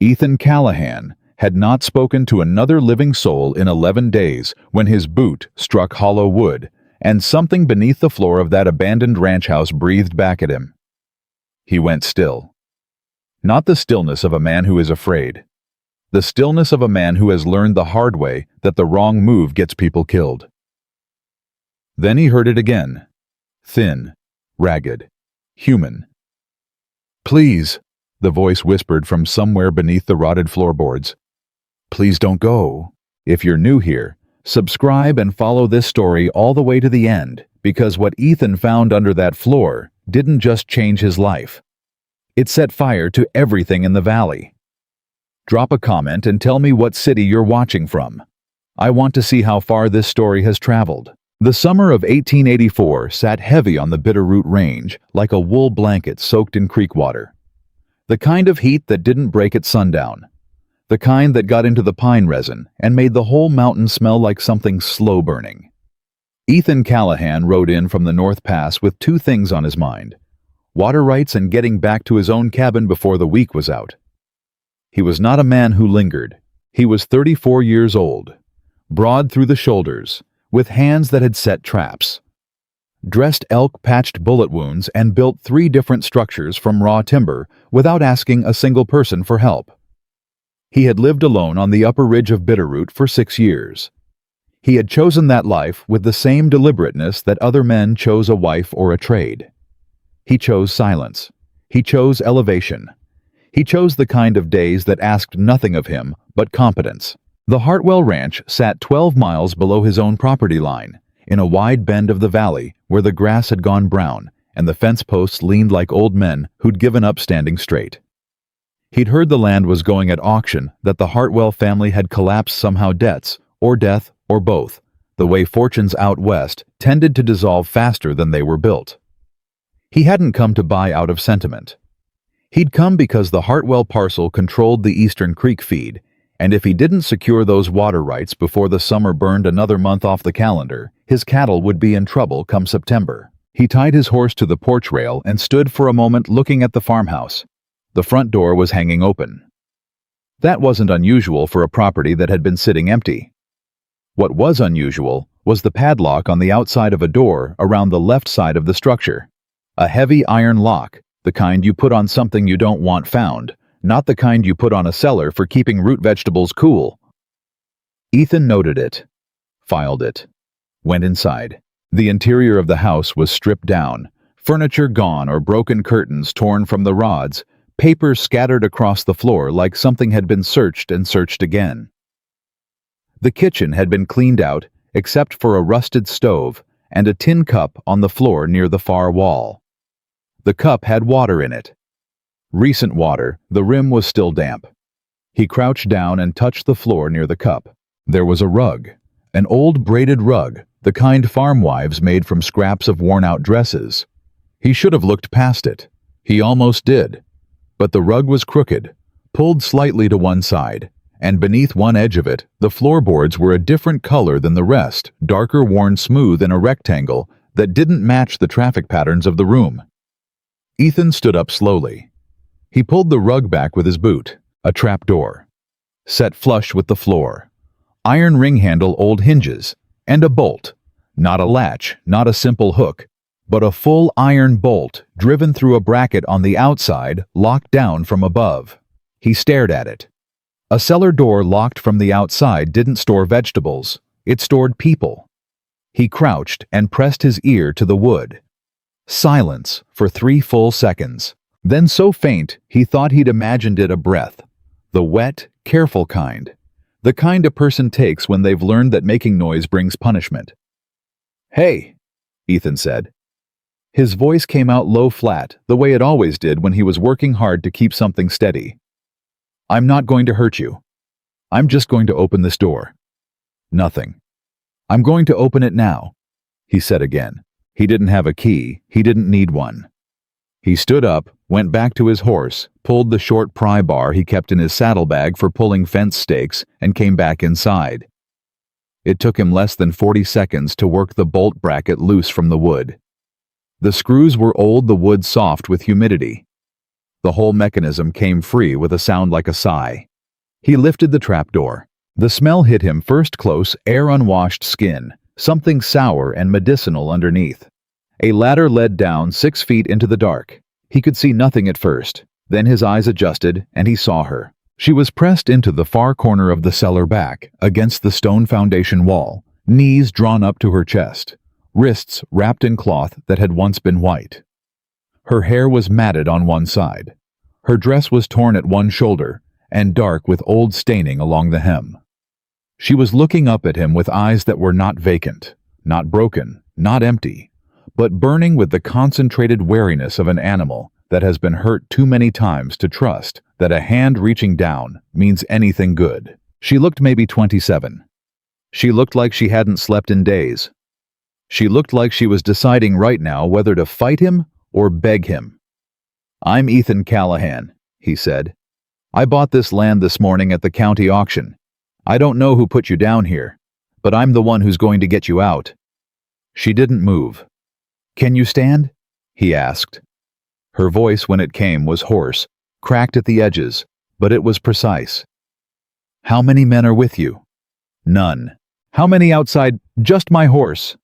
Ethan Callahan had not spoken to another living soul in 11 days when his boot struck hollow wood, and something beneath the floor of that abandoned ranch house breathed back at him. He went still. Not the stillness of a man who is afraid. The stillness of a man who has learned the hard way that the wrong move gets people killed. Then he heard it again. Thin, ragged, human. "Please," the voice whispered from somewhere beneath the rotted floorboards. "Please don't go. If you're new here, subscribe and follow this story all the way to the end, because what Ethan found under that floor didn't just change his life. It set fire to everything in the valley. Drop a comment and tell me what city you're watching from. I want to see how far this story has traveled. The summer of 1884 sat heavy on the Bitterroot Range like a wool blanket soaked in creek water. The kind of heat that didn't break at sundown. The kind that got into the pine resin and made the whole mountain smell like something slow burning. Ethan Callahan rode in from the North Pass with two things on his mind: water rights and getting back to his own cabin before the week was out. He was not a man who lingered. He was 34 years old, broad through the shoulders, with hands that had set traps. Dressed elk patched bullet wounds and built 3 different structures from raw timber without asking a single person for help. He had lived alone on the upper ridge of Bitterroot for 6 years. He had chosen that life with the same deliberateness that other men chose a wife or a trade. He chose silence. He chose elevation. He chose the kind of days that asked nothing of him but competence. The Hartwell Ranch sat 12 miles below his own property line, in a wide bend of the valley where the grass had gone brown and the fence posts leaned like old men who'd given up standing straight. He'd heard the land was going at auction, that the Hartwell family had collapsed somehow, debts, or death, or both, the way fortunes out west tended to dissolve faster than they were built. He hadn't come to buy out of sentiment. He'd come because the Hartwell parcel controlled the Eastern Creek feed, and if he didn't secure those water rights before the summer burned another month off the calendar, his cattle would be in trouble come September. He tied his horse to the porch rail and stood for a moment looking at the farmhouse. The front door was hanging open. That wasn't unusual for a property that had been sitting empty. What was unusual was the padlock on the outside of a door around the left side of the structure. A heavy iron lock, the kind you put on something you don't want found, not the kind you put on a cellar for keeping root vegetables cool. Ethan noted it, filed it, went inside. The interior of the house was stripped down, furniture gone or broken curtains torn from the rods, papers scattered across the floor like something had been searched and searched again. The kitchen had been cleaned out except for a rusted stove and a tin cup on the floor near the far wall. The cup had water in it. Recent water, the rim was still damp. He crouched down and touched the floor near the cup. There was a rug, an old braided rug, the kind farm wives made from scraps of worn-out dresses. He should have looked past it. He almost did. But the rug was crooked, pulled slightly to one side, and beneath one edge of it, the floorboards were a different color than the rest, darker, worn smooth in a rectangle that didn't match the traffic patterns of the room. Ethan stood up slowly. He pulled the rug back with his boot, a trap door, set flush with the floor, iron ring handle, old hinges, and a bolt, not a latch, not a simple hook, but a full iron bolt driven through a bracket on the outside, locked down from above. He stared at it. A cellar door locked from the outside didn't store vegetables, it stored people. He crouched and pressed his ear to the wood. Silence for 3 full seconds. Then so faint he thought he'd imagined it a breath. The wet, careful kind. The kind a person takes when they've learned that making noise brings punishment. "Hey," Ethan said. His voice came out low flat, the way it always did when he was working hard to keep something steady. "I'm not going to hurt you. I'm just going to open this door." "Nothing. I'm going to open it now," he said again. He didn't have a key. He didn't need one. He stood up, went back to his horse, pulled the short pry bar he kept in his saddlebag for pulling fence stakes, and came back inside. It took him less than 40 seconds to work the bolt bracket loose from the wood. The screws were old, the wood soft with humidity. The whole mechanism came free with a sound like a sigh. He lifted the trapdoor. The smell hit him first close, air-unwashed skin, something sour and medicinal underneath. A ladder led down 6 feet into the dark. He could see nothing at first. Then his eyes adjusted, and he saw her. She was pressed into the far corner of the cellar back, against the stone foundation wall, knees drawn up to her chest, wrists wrapped in cloth that had once been white. Her hair was matted on one side. Her dress was torn at one shoulder, and dark with old staining along the hem. She was looking up at him with eyes that were not vacant, not broken, not empty, but burning with the concentrated wariness of an animal that has been hurt too many times to trust that a hand reaching down means anything good. She looked maybe 27. She looked like she hadn't slept in days. She looked like she was deciding right now whether to fight him or beg him. "I'm Ethan Callahan," he said. "I bought this land this morning at the county auction. I don't know who put you down here, but I'm the one who's going to get you out." She didn't move. "Can you stand?" he asked. Her voice, when it came, was hoarse, cracked at the edges, but it was precise. "How many men are with you?" "None." "How many outside?" "Just my horse."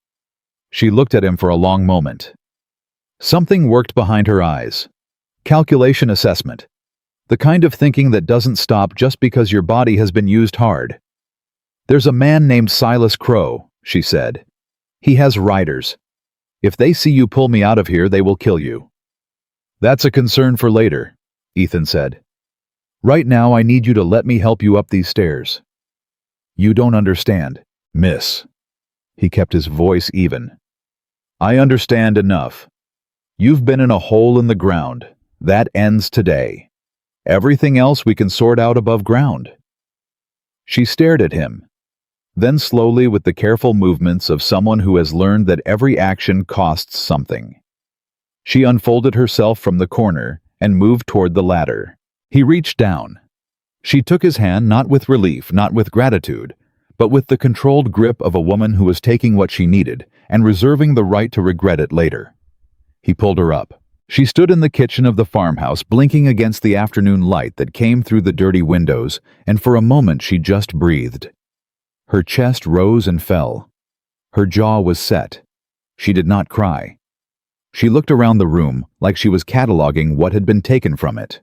She looked at him for a long moment. Something worked behind her eyes. Calculation assessment. The kind of thinking that doesn't stop just because your body has been used hard. "There's a man named Silas Crow," she said. "He has riders. If they see you pull me out of here, they will kill you." "That's a concern for later," Ethan said. "Right now I need you to let me help you up these stairs." "You don't understand, miss." He kept his voice even. "I understand enough. You've been in a hole in the ground. That ends today. Everything else we can sort out above ground." She stared at him. Then slowly, with the careful movements of someone who has learned that every action costs something, she unfolded herself from the corner and moved toward the ladder. He reached down. She took his hand, not with relief, not with gratitude, but with the controlled grip of a woman who was taking what she needed and reserving the right to regret it later. He pulled her up. She stood in the kitchen of the farmhouse, blinking against the afternoon light that came through the dirty windows, and for a moment she just breathed. Her chest rose and fell. Her jaw was set. She did not cry. She looked around the room like she was cataloging what had been taken from it.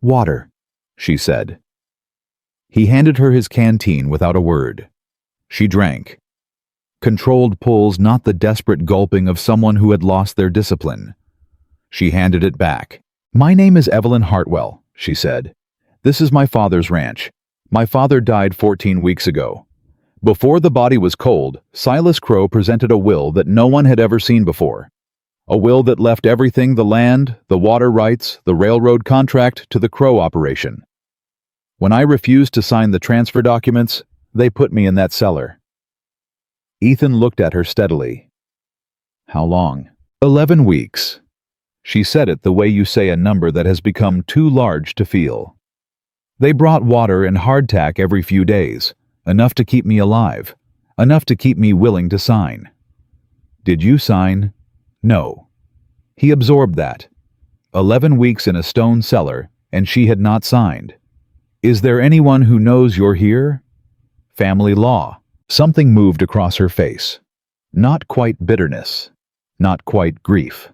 "Water," she said. He handed her his canteen without a word. She drank. Controlled pulls, not the desperate gulping of someone who had lost their discipline. She handed it back. "My name is Evelyn Hartwell," she said. "This is my father's ranch. My father died 14 weeks ago. Before the body was cold, Silas Crow presented a will that no one had ever seen before. A will that left everything, the land, the water rights, the railroad contract, to the Crow operation. When I refused to sign the transfer documents, they put me in that cellar." Ethan looked at her steadily. "How long?" 11 weeks. She said it the way you say a number that has become too large to feel. "They brought water and hardtack every few days, enough to keep me alive, enough to keep me willing to sign." "Did you sign?" "No." He absorbed that. 11 weeks in a stone cellar, and she had not signed. "Is there anyone who knows you're here?" "Family law." Something moved across her face. Not quite bitterness. Not quite grief.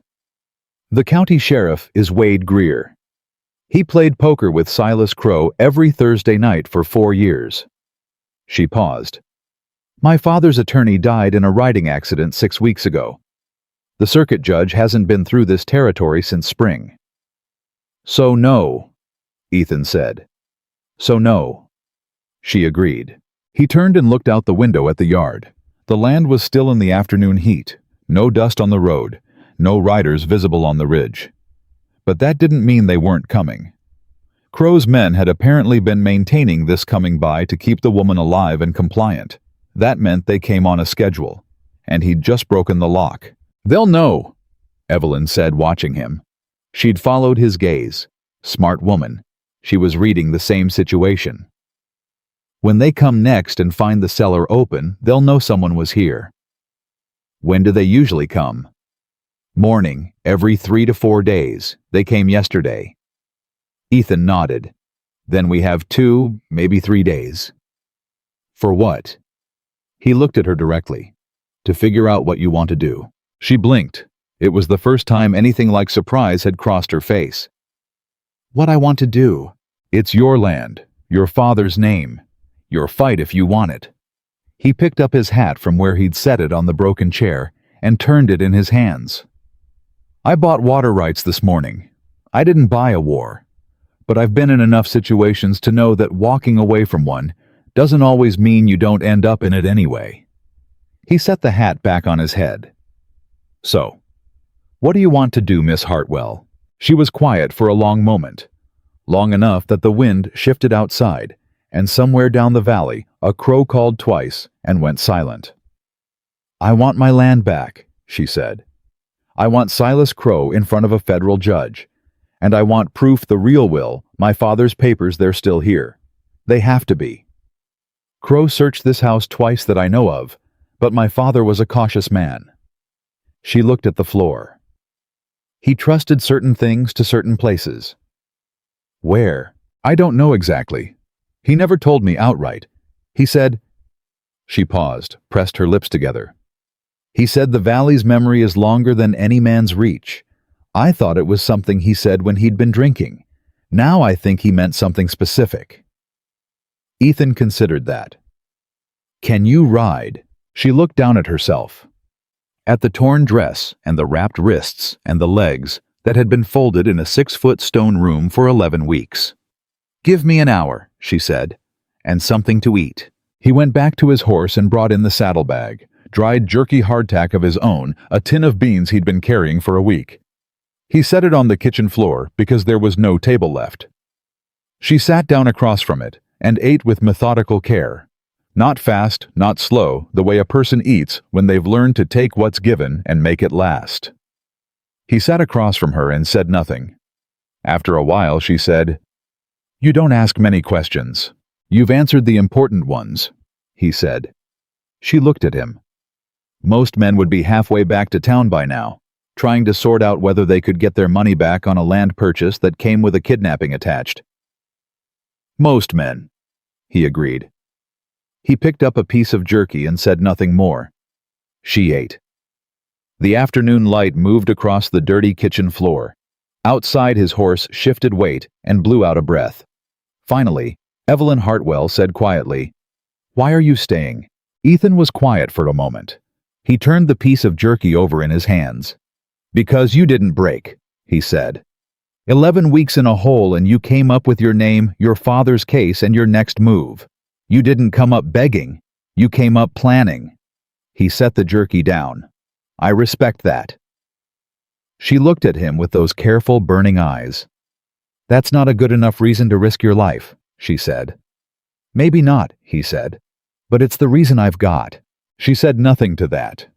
"The county sheriff is Wade Greer. He played poker with Silas Crow every Thursday night for 4 years. She paused. "My father's attorney died in a riding accident 6 weeks ago. The circuit judge hasn't been through this territory since spring." "So no," Ethan said. "So no." She agreed. He turned and looked out the window at the yard. The land was still in the afternoon heat. No dust on the road. No riders visible on the ridge. But that didn't mean they weren't coming. Crow's men had apparently been maintaining this coming by to keep the woman alive and compliant. That meant they came on a schedule, and he'd just broken the lock. "They'll know," Evelyn said, watching him. She'd followed his gaze. Smart woman. She was reading the same situation. "When they come next and find the cellar open, they'll know someone was here." "When do they usually come?" "Morning, every 3 to 4 days. They came yesterday. Ethan nodded. Then we have 2, maybe 3 days. For what? He looked at her directly. To figure out what you want to do. She blinked. It was the first time anything like surprise had crossed her face. What I want to do? It's your land, your father's name, your fight if you want it. He picked up his hat from where he'd set it on the broken chair and turned it in his hands. I bought water rights this morning. I didn't buy a war. But I've been in enough situations to know that walking away from one doesn't always mean you don't end up in it anyway. He set the hat back on his head. So, what do you want to do, Miss Hartwell? She was quiet for a long moment, long enough that the wind shifted outside, and somewhere down the valley, a crow called twice and went silent. I want my land back, she said. I want Silas Crow in front of a federal judge, and I want proof the real will, my father's papers, they're still here. They have to be. Crow searched this house twice that I know of, but my father was a cautious man. She looked at the floor. He trusted certain things to certain places. Where? I don't know exactly. He never told me outright. He said... She paused, pressed her lips together. He said the valley's memory is longer than any man's reach. I thought it was something he said when he'd been drinking. Now I think he meant something specific. Ethan considered that. Can you ride? She looked down at herself. At the torn dress and the wrapped wrists and the legs that had been folded in a 6-foot stone room for 11 weeks. Give me an hour, she said, and something to eat. He went back to his horse and brought in the saddlebag, dried jerky hardtack of his own, a tin of beans he'd been carrying for a week. He set it on the kitchen floor because there was no table left. She sat down across from it and ate with methodical care. Not fast, not slow, the way a person eats when they've learned to take what's given and make it last. He sat across from her and said nothing. After a while, she said, You don't ask many questions. You've answered the important ones, he said. She looked at him. Most men would be halfway back to town by now, trying to sort out whether they could get their money back on a land purchase that came with a kidnapping attached. Most men, he agreed. He picked up a piece of jerky and said nothing more. She ate. The afternoon light moved across the dirty kitchen floor. Outside, his horse shifted weight and blew out a breath. Finally, Evelyn Hartwell said quietly, Why are you staying? Ethan was quiet for a moment. He turned the piece of jerky over in his hands. Because you didn't break, he said. 11 weeks in a hole and you came up with your name, your father's case, and your next move. You didn't come up begging. You came up planning. He set the jerky down. I respect that. She looked at him with those careful, burning eyes. That's not a good enough reason to risk your life, she said. Maybe not, he said. But it's the reason I've got. She said nothing to that.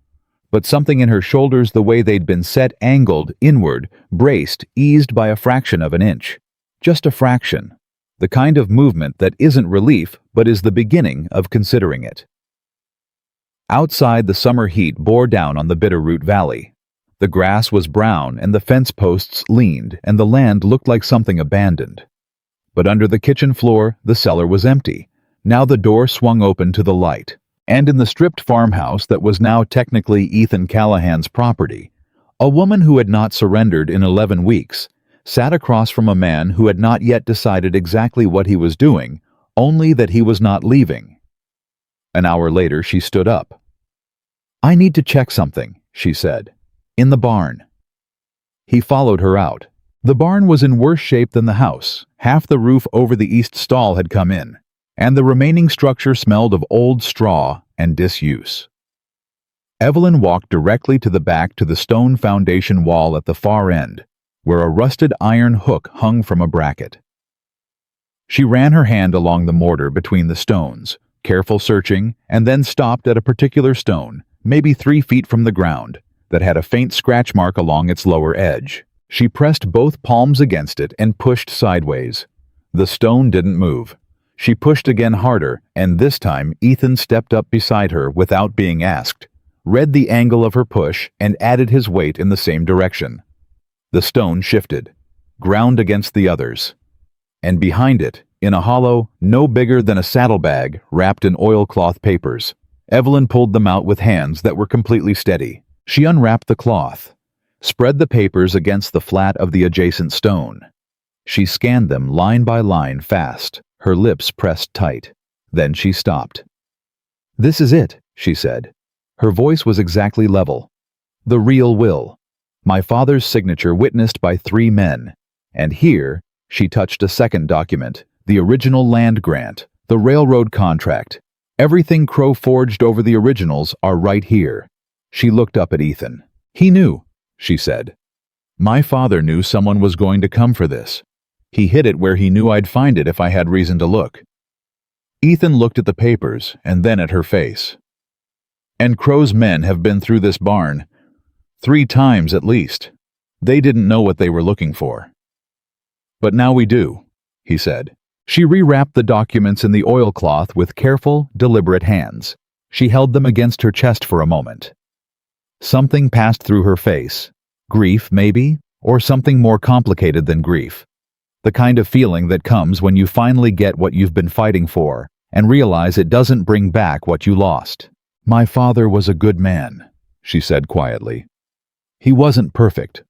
But something in her shoulders, the way they'd been set, angled, inward, braced, eased by a fraction of an inch. Just a fraction. The kind of movement that isn't relief, but is the beginning of considering it. Outside, the summer heat bore down on the Bitterroot Valley. The grass was brown and the fence posts leaned and the land looked like something abandoned. But under the kitchen floor, the cellar was empty. Now the door swung open to the light. And in the stripped farmhouse that was now technically Ethan Callahan's property, a woman who had not surrendered in 11 weeks sat across from a man who had not yet decided exactly what he was doing, only that he was not leaving. An hour later, she stood up. I need to check something, she said. In the barn. He followed her out. The barn was in worse shape than the house. Half the roof over the east stall had come in, and the remaining structure smelled of old straw and disuse. Evelyn walked directly to the back to the stone foundation wall at the far end, where a rusted iron hook hung from a bracket. She ran her hand along the mortar between the stones, careful searching, and then stopped at a particular stone, maybe 3 feet from the ground, that had a faint scratch mark along its lower edge. She pressed both palms against it and pushed sideways. The stone didn't move. She pushed again harder, and this time Ethan stepped up beside her without being asked, read the angle of her push, and added his weight in the same direction. The stone shifted, ground against the others. And behind it, in a hollow no bigger than a saddlebag wrapped in oilcloth papers, Evelyn pulled them out with hands that were completely steady. She unwrapped the cloth, spread the papers against the flat of the adjacent stone. She scanned them line by line fast, her lips pressed tight. Then she stopped. "This is it," she said. Her voice was exactly level. "The real will. My father's signature witnessed by 3 men. And here," she touched a second document, "the original land grant, the railroad contract. Everything Crow forged over the originals are right here." She looked up at Ethan. "He knew," she said. "My father knew someone was going to come for this. He hid it where he knew I'd find it if I had reason to look." Ethan looked at the papers and then at her face. "And Crow's men have been through this barn 3 times at least. They didn't know what they were looking for." "But now we do," he said. She rewrapped the documents in the oilcloth with careful, deliberate hands. She held them against her chest for a moment. Something passed through her face. Grief, maybe, or something more complicated than grief. The kind of feeling that comes when you finally get what you've been fighting for and realize it doesn't bring back what you lost. "My father was a good man," she said quietly. "He wasn't perfect,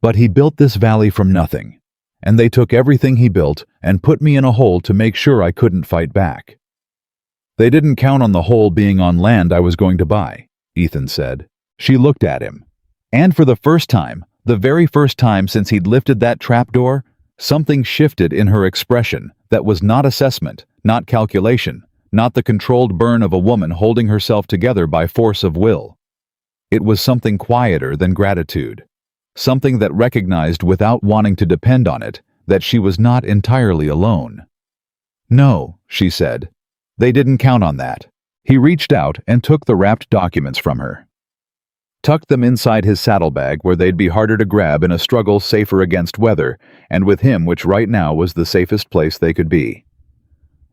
but he built this valley from nothing, and they took everything he built and put me in a hole to make sure I couldn't fight back." "They didn't count on the hole being on land I was going to buy," Ethan said. She looked at him, and for the first time, the very first time since he'd lifted that trapdoor, something shifted in her expression that was not assessment, not calculation, not the controlled burn of a woman holding herself together by force of will. It was something quieter than gratitude, something that recognized without wanting to depend on it that she was not entirely alone. "No," she said. "They didn't count on that." He reached out and took the wrapped documents from her. Tucked them inside his saddlebag where they'd be harder to grab in a struggle safer against weather, and with him which right now was the safest place they could be.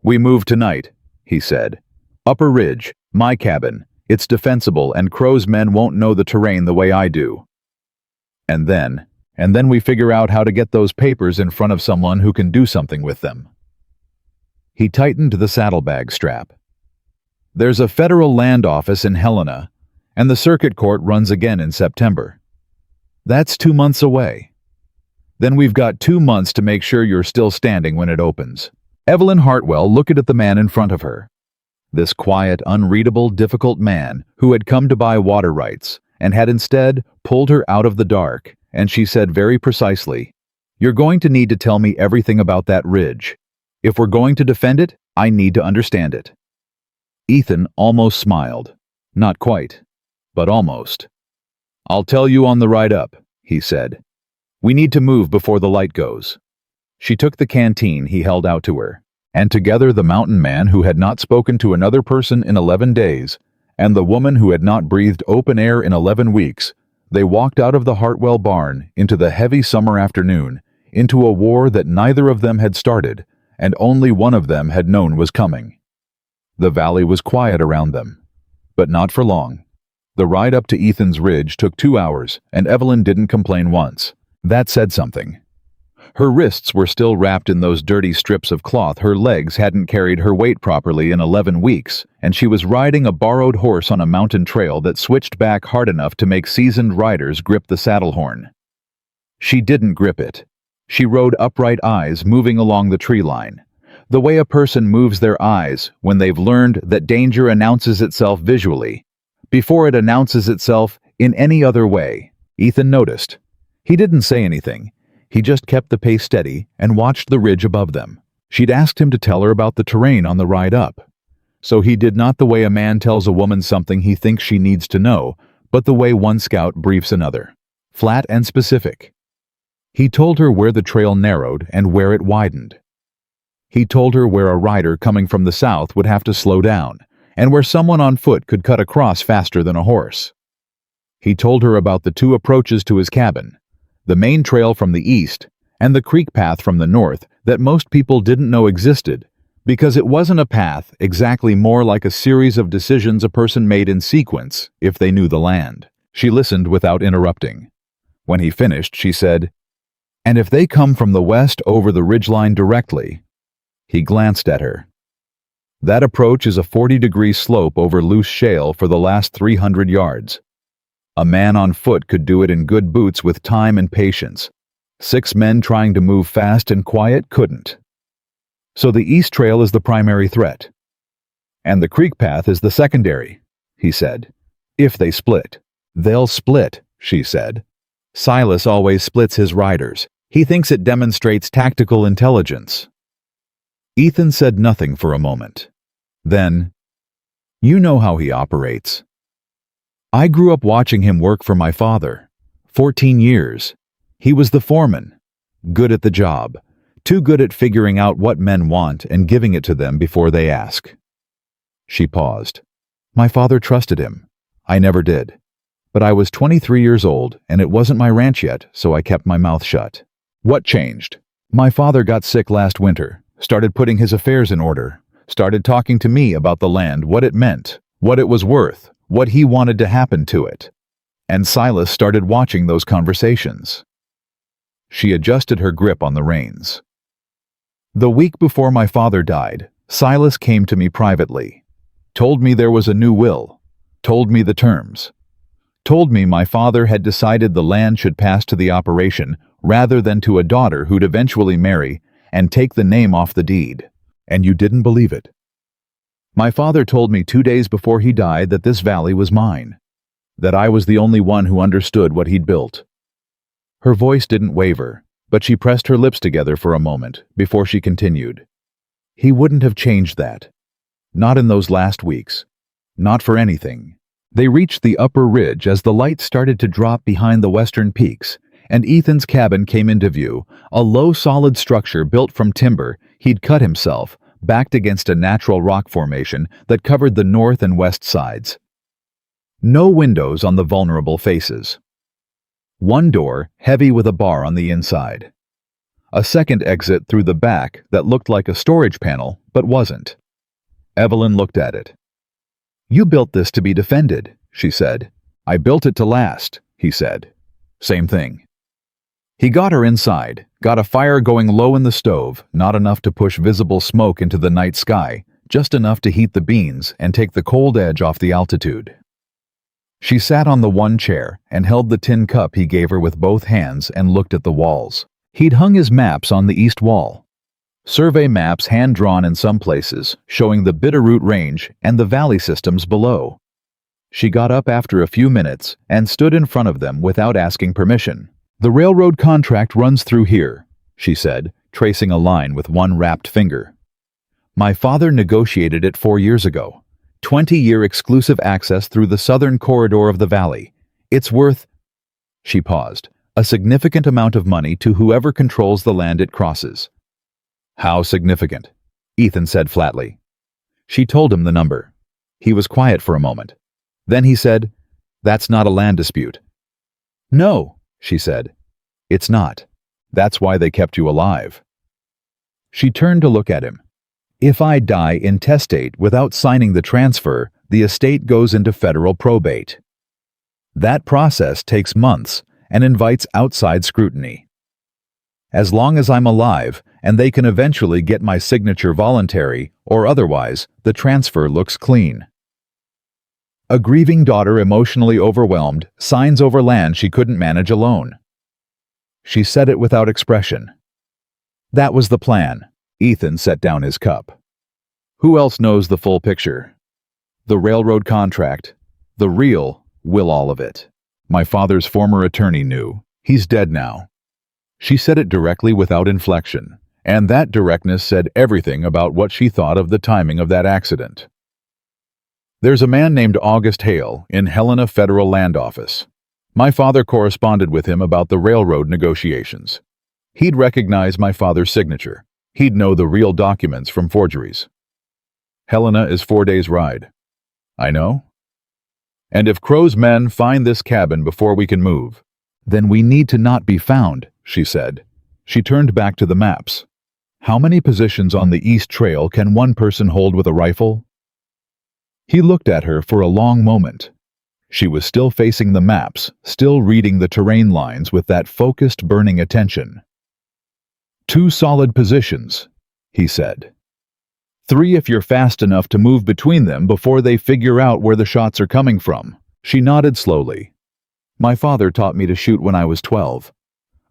"We move tonight," he said. "Upper Ridge, my cabin. It's defensible and Crow's men won't know the terrain the way I do. And then we figure out how to get those papers in front of someone who can do something with them." He tightened the saddlebag strap. "There's a federal land office in Helena, and the circuit court runs again in September. That's 2 months away. Then we've got 2 months to make sure you're still standing when it opens." Evelyn Hartwell looked at the man in front of her. This quiet, unreadable, difficult man who had come to buy water rights and had instead pulled her out of the dark, and she said very precisely, "You're going to need to tell me everything about that ridge. If we're going to defend it, I need to understand it." Ethan almost smiled. Not quite, but almost. "I'll tell you on the ride up," he said. "We need to move before the light goes." She took the canteen he held out to her, and together the mountain man who had not spoken to another person in 11 days, and the woman who had not breathed open air in 11 weeks, they walked out of the Hartwell barn into the heavy summer afternoon, into a war that neither of them had started, and only one of them had known was coming. The valley was quiet around them, but not for long. The ride up to Ethan's ridge took 2 hours, and Evelyn didn't complain once. That said something. Her wrists were still wrapped in those dirty strips of cloth, her legs hadn't carried her weight properly in 11 weeks, and she was riding a borrowed horse on a mountain trail that switched back hard enough to make seasoned riders grip the saddle horn. She didn't grip it. She rode upright eyes moving along the tree line, the way a person moves their eyes when they've learned that danger announces itself visually, before it announces itself in any other way. Ethan noticed. He didn't say anything. He just kept the pace steady and watched the ridge above them. She'd asked him to tell her about the terrain on the ride up. So he did not the way a man tells a woman something he thinks she needs to know, but the way one scout briefs another. Flat and specific. He told her where the trail narrowed and where it widened. He told her where a rider coming from the south would have to slow down, and where someone on foot could cut across faster than a horse. He told her about the 2 approaches to his cabin, the main trail from the east and the creek path from the north that most people didn't know existed, because it wasn't a path exactly, more like a series of decisions a person made in sequence if they knew the land. She listened without interrupting. When he finished, she said, And if they come from the west over the ridgeline directly, he glanced at her. That approach is a 40-degree slope over loose shale for the last 300 yards. A man on foot could do it in good boots with time and patience. 6 men trying to move fast and quiet couldn't. So the east trail is the primary threat. And the creek path is the secondary, he said. If they split. They'll split, she said. Silas always splits his riders. He thinks it demonstrates tactical intelligence. Ethan said nothing for a moment. Then, "You know how he operates. I grew up watching him work for my father. 14 years. He was the foreman. Good at the job. Too good at figuring out what men want and giving it to them before they ask." She paused. "My father trusted him. I never did. But I was 23 years old, and it wasn't my ranch yet, so I kept my mouth shut." "What changed?" "My father got sick last winter, started putting his affairs in order, started talking to me about the land, what it meant, what it was worth, what he wanted to happen to it. And Silas started watching those conversations." She adjusted her grip on the reins. "The week before my father died, Silas came to me privately, told me there was a new will, told me the terms, told me my father had decided the land should pass to the operation rather than to a daughter who'd eventually marry and take the name off the deed. And you didn't believe it. My father told me 2 days before he died that this valley was mine, that I was the only one who understood what he'd built." Her voice didn't waver, but she pressed her lips together for a moment before she continued. "He wouldn't have changed that. Not in those last weeks. Not for anything." They reached the upper ridge as the light started to drop behind the western peaks, and Ethan's cabin came into view, a low solid structure built from timber he'd cut himself, backed against a natural rock formation that covered the north and west sides. No windows on the vulnerable faces. One door, heavy with a bar on the inside. A second exit through the back that looked like a storage panel, but wasn't. Evelyn looked at it. "You built this to be defended," she said. "I built it to last," he said. "Same thing." He got her inside, got a fire going low in the stove, not enough to push visible smoke into the night sky, just enough to heat the beans and take the cold edge off the altitude. She sat on the one chair and held the tin cup he gave her with both hands and looked at the walls. He'd hung his maps on the east wall. Survey maps hand-drawn in some places, showing the Bitterroot Range and the valley systems below. She got up after a few minutes and stood in front of them without asking permission. "The railroad contract runs through here," she said, tracing a line with one wrapped finger. "My father negotiated it 4 years ago. 20-year exclusive access through the southern corridor of the valley. It's worth—" She paused. "A significant amount of money to whoever controls the land it crosses." "How significant?" Ethan said flatly. She told him the number. He was quiet for a moment. Then he said, "That's not a land dispute." "No," she said. "It's not. That's why they kept you alive." She turned to look at him. "If I die intestate without signing the transfer, the estate goes into federal probate. That process takes months and invites outside scrutiny. As long as I'm alive, and they can eventually get my signature voluntary or otherwise, the transfer looks clean. A grieving daughter emotionally overwhelmed signs over land she couldn't manage alone." She said it without expression. "That was the plan." Ethan set down his cup. "Who else knows the full picture? The railroad contract. The real will all of it. My father's former attorney knew. He's dead now." She said it directly without inflection, and that directness said everything about what she thought of the timing of that accident. "There's a man named August Hale in Helena Federal Land Office. My father corresponded with him about the railroad negotiations. He'd recognize my father's signature. He'd know the real documents from forgeries. Helena is 4 days' ride. I know. And if Crow's men find this cabin before we can move, then we need to not be found," she said. She turned back to the maps. "How many positions on the East Trail can one person hold with a rifle?" He looked at her for a long moment. She was still facing the maps, still reading the terrain lines with that focused, burning attention. 2 solid positions, he said. 3 if you're fast enough to move between them before they figure out where the shots are coming from. She nodded slowly. My father taught me to shoot when I was 12.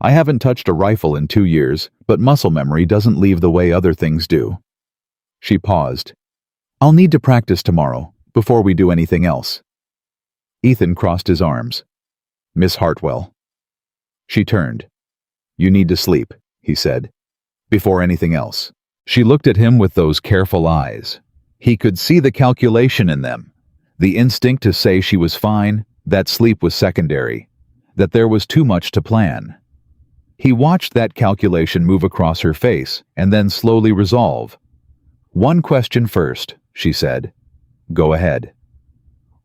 I haven't touched a rifle in 2 years, but muscle memory doesn't leave the way other things do. She paused. I'll need to practice tomorrow, before we do anything else. Ethan crossed his arms. Miss Hartwell. She turned. You need to sleep, he said. Before anything else. She looked at him with those careful eyes. He could see the calculation in them. The instinct to say she was fine, that sleep was secondary, that there was too much to plan. He watched that calculation move across her face and then slowly resolve. One question first, she said. Go ahead.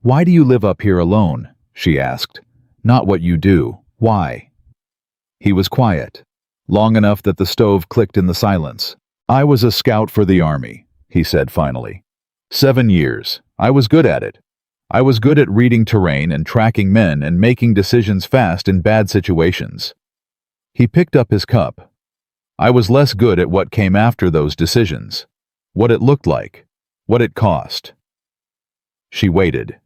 Why do you live up here alone? She asked. Not what you do. Why? He was quiet, long enough that the stove clicked in the silence. I was a scout for the army, he said finally. 7 years. I was good at it. I was good at reading terrain and tracking men and making decisions fast in bad situations. He picked up his cup. I was less good at what came after those decisions. What it looked like. What it cost. She waited.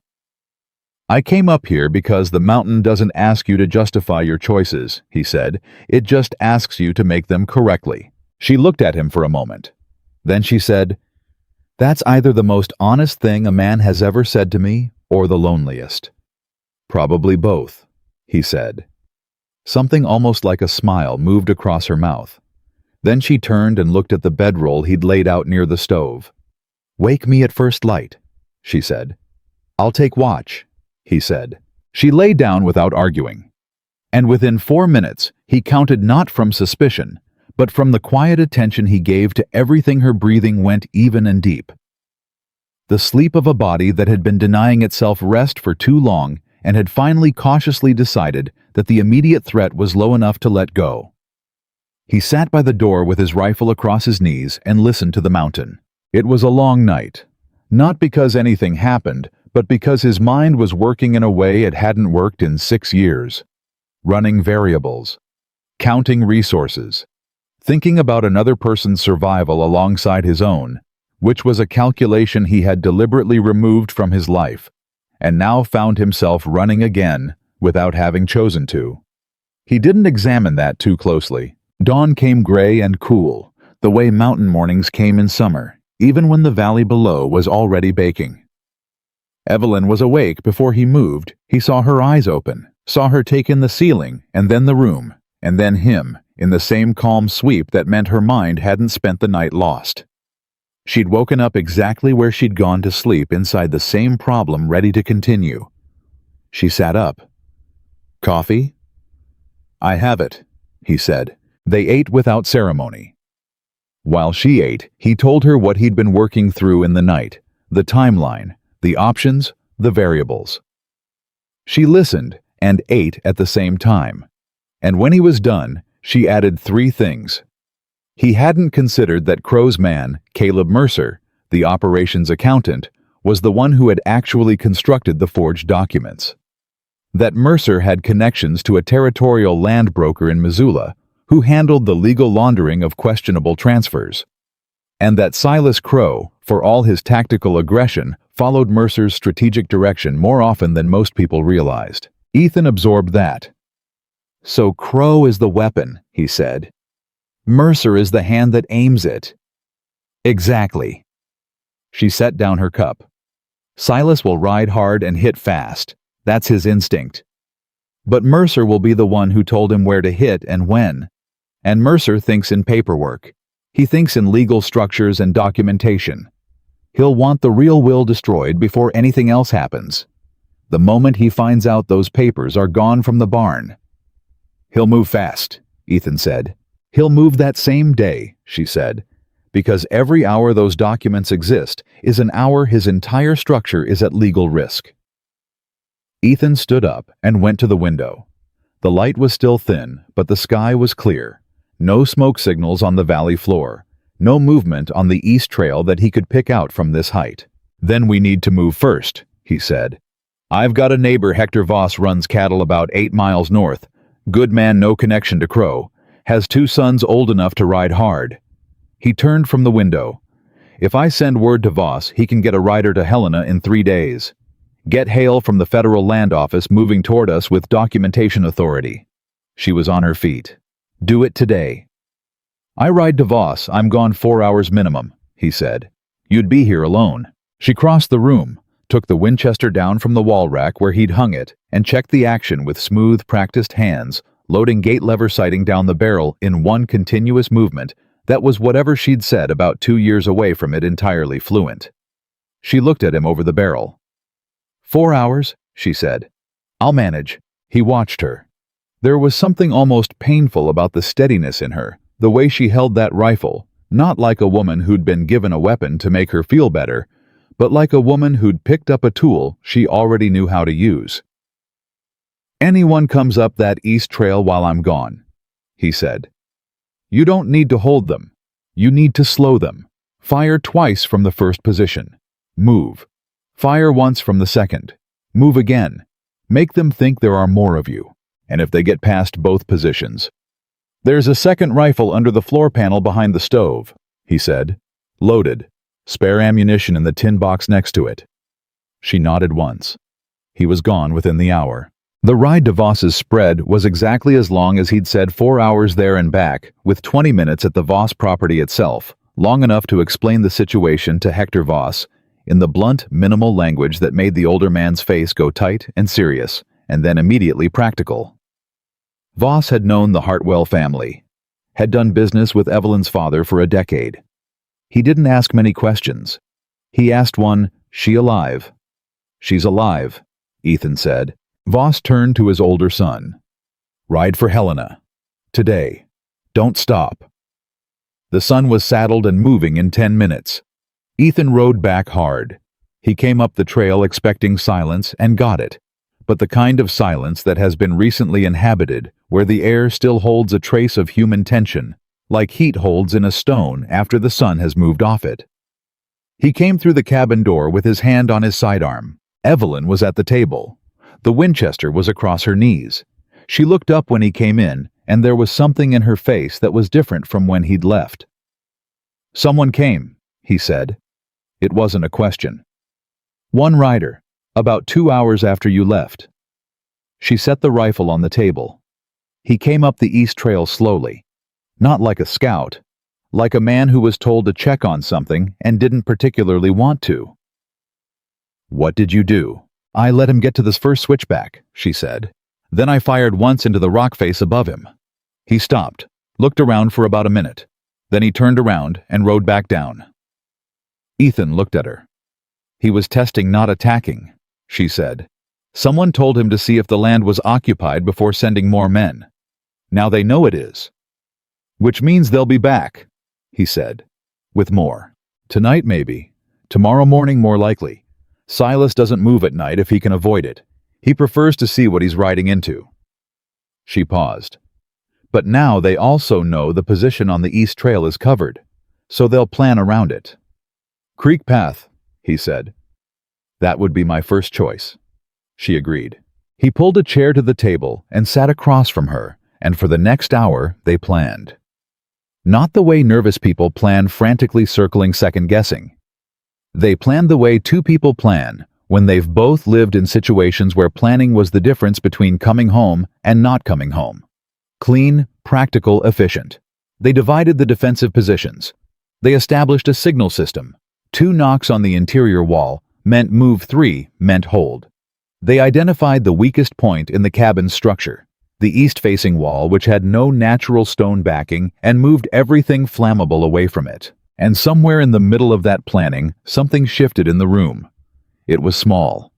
I came up here because the mountain doesn't ask you to justify your choices, he said. It just asks you to make them correctly. She looked at him for a moment. Then she said, That's either the most honest thing a man has ever said to me, or the loneliest. Probably both, he said. Something almost like a smile moved across her mouth. Then she turned and looked at the bedroll he'd laid out near the stove. Wake me at first light, she said. I'll take watch, he said. She lay down without arguing. And within 4 minutes, he counted not from suspicion, but from the quiet attention he gave to everything her breathing went even and deep. The sleep of a body that had been denying itself rest for too long and had finally cautiously decided that the immediate threat was low enough to let go. He sat by the door with his rifle across his knees and listened to the mountain. It was a long night, not because anything happened, but because his mind was working in a way it hadn't worked in 6 years. Running variables, counting resources, thinking about another person's survival alongside his own, which was a calculation he had deliberately removed from his life, and now found himself running again without having chosen to. He didn't examine that too closely. Dawn came gray and cool, the way mountain mornings came in summer, even when the valley below was already baking. Evelyn was awake before he moved. He saw her eyes open, saw her take in the ceiling, and then the room, and then him, in the same calm sweep that meant her mind hadn't spent the night lost. She'd woken up exactly where she'd gone to sleep, inside the same problem ready to continue. She sat up. Coffee? I have it, he said. They ate without ceremony. While she ate, he told her what he'd been working through in the night, the timeline, the options, the variables. She listened and ate at the same time. And when he was done, she added 3 things. He hadn't considered that Crow's man, Caleb Mercer, the operations accountant, was the one who had actually constructed the forged documents. That Mercer had connections to a territorial land broker in Missoula who handled the legal laundering of questionable transfers. And that Silas Crow, for all his tactical aggression, followed Mercer's strategic direction more often than most people realized. Ethan absorbed that. So Crow is the weapon, he said. Mercer is the hand that aims it. Exactly. She set down her cup. Silas will ride hard and hit fast. That's his instinct. But Mercer will be the one who told him where to hit and when. And Mercer thinks in paperwork. He thinks in legal structures and documentation. He'll want the real will destroyed before anything else happens. The moment he finds out those papers are gone from the barn. He'll move fast, Ethan said. He'll move that same day, she said, because every hour those documents exist is an hour his entire structure is at legal risk. Ethan stood up and went to the window. The light was still thin, but the sky was clear. No smoke signals on the valley floor. No movement on the east trail that he could pick out from this height. Then we need to move first, he said. I've got a neighbor Hector Voss runs cattle about 8 miles north. Good man, no connection to Crow. Has 2 sons old enough to ride hard. He turned from the window. If I send word to Voss, he can get a rider to Helena in 3 days. Get hail from the Federal Land Office moving toward us with documentation authority. She was on her feet. Do it today. I ride to Voss. I'm gone 4 hours minimum, he said. You'd be here alone. She crossed the room, took the Winchester down from the wall rack where he'd hung it, and checked the action with smooth, practiced hands, loading gate lever sighting down the barrel in one continuous movement that was whatever she'd said about 2 years away from it entirely fluent. She looked at him over the barrel. 4 hours, she said. I'll manage. He watched her. There was something almost painful about the steadiness in her, the way she held that rifle, not like a woman who'd been given a weapon to make her feel better, but like a woman who'd picked up a tool she already knew how to use. Anyone comes up that east trail while I'm gone, he said. You don't need to hold them. You need to slow them. Fire twice from the first position. Move. Fire once from the second. Move again. Make them think there are more of you. And if they get past both positions. There's a second rifle under the floor panel behind the stove, he said. Loaded. Spare ammunition in the tin box next to it. She nodded once. He was gone within the hour. The ride to Voss's spread was exactly as long as he'd said, 4 hours there and back, with 20 minutes at the Voss property itself, long enough to explain the situation to Hector Voss, in the blunt, minimal language that made the older man's face go tight and serious, and then immediately practical. Voss had known the Hartwell family, had done business with Evelyn's father for a decade. He didn't ask many questions. He asked one, she alive? She's alive, Ethan said. Voss turned to his older son. Ride for Helena. Today. Don't stop. The son was saddled and moving in 10 minutes. Ethan rode back hard. He came up the trail expecting silence and got it, but the kind of silence that has been recently inhabited, where the air still holds a trace of human tension, like heat holds in a stone after the sun has moved off it. He came through the cabin door with his hand on his sidearm. Evelyn was at the table. The Winchester was across her knees. She looked up when he came in, and there was something in her face that was different from when he'd left. Someone came, he said. It wasn't a question. One rider, about 2 hours after you left. She set the rifle on the table. He came up the east trail slowly, not like a scout, like a man who was told to check on something and didn't particularly want to. What did you do? I let him get to this first switchback, she said. Then I fired once into the rock face above him. He stopped, looked around for about a minute. Then he turned around and rode back down. Ethan looked at her. He was testing, not attacking, she said. Someone told him to see if the land was occupied before sending more men. Now they know it is. Which means they'll be back, he said. With more. Tonight maybe. Tomorrow morning more likely. Silas doesn't move at night if he can avoid it. He prefers to see what he's riding into. She paused. But now they also know the position on the east trail is covered, so they'll plan around it. Creek Path, he said. That would be my first choice. She agreed. He pulled a chair to the table and sat across from her, and for the next hour they planned. Not the way nervous people plan, frantically circling, second-guessing. They planned the way two people plan when they've both lived in situations where planning was the difference between coming home and not coming home. Clean, practical, efficient. They divided the defensive positions. They established a signal system. 2 knocks on the interior wall meant move, 3 meant hold. They identified the weakest point in the cabin's structure, the east-facing wall, which had no natural stone backing, and moved everything flammable away from it. And somewhere in the middle of that planning, something shifted in the room. It was small.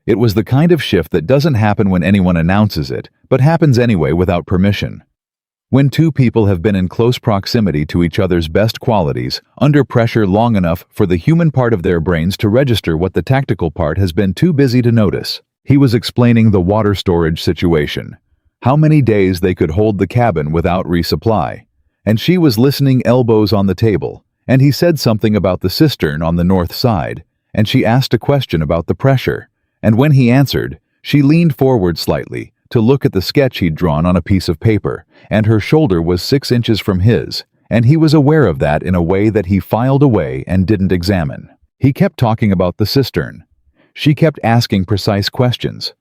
It was the kind of shift that doesn't happen when anyone announces it, but happens anyway without permission. When 2 people have been in close proximity to each other's best qualities, under pressure long enough for the human part of their brains to register what the tactical part has been too busy to notice. He was explaining the water storage situation, how many days they could hold the cabin without resupply, and she was listening, elbows on the table, and he said something about the cistern on the north side, and she asked a question about the pressure, and when he answered, she leaned forward slightly, to look at the sketch he'd drawn on a piece of paper, and her shoulder was 6 inches from his, and he was aware of that in a way that he filed away and didn't examine. He kept talking about the cistern. She kept asking precise questions.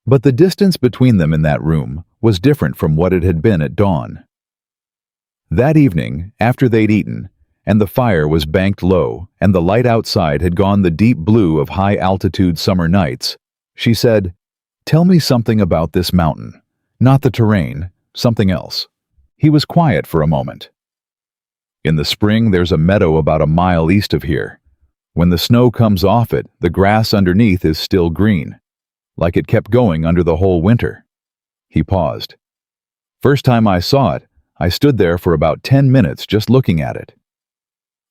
But the distance between them in that room was different from what it had been at dawn. That evening, after they'd eaten, and the fire was banked low, and the light outside had gone the deep blue of high-altitude summer nights, she said, "Tell me something about this mountain. Not the terrain, something else." He was quiet for a moment. "In the spring, there's a meadow about a mile east of here. When the snow comes off it, the grass underneath is still green, like it kept going under the whole winter." He paused. "First time I saw it, I stood there for about 10 minutes just looking at it."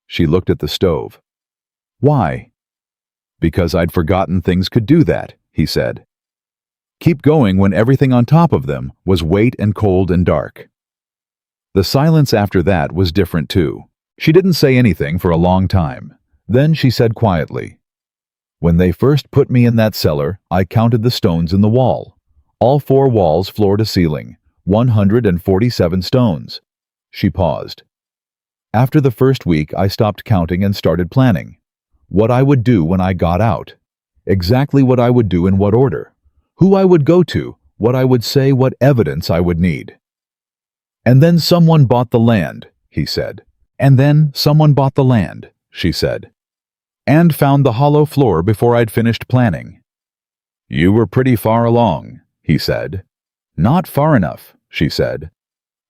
She looked at the stove. "Why?" "Because I'd forgotten things could do that," he said. "Keep going when everything on top of them was wet and cold and dark." The silence after that was different too. She didn't say anything for a long time. Then she said quietly, "When they first put me in that cellar, I counted the stones in the wall. All 4 walls floor to ceiling, 147 stones." She paused. "After the first week, I stopped counting and started planning. What I would do when I got out. Exactly what I would do in what order. Who I would go to, what I would say, what evidence I would need." "And then someone bought the land," he said. "And then someone bought the land," she said. "And found the hollow floor before I'd finished planning." "You were pretty far along," he said. "Not far enough," she said.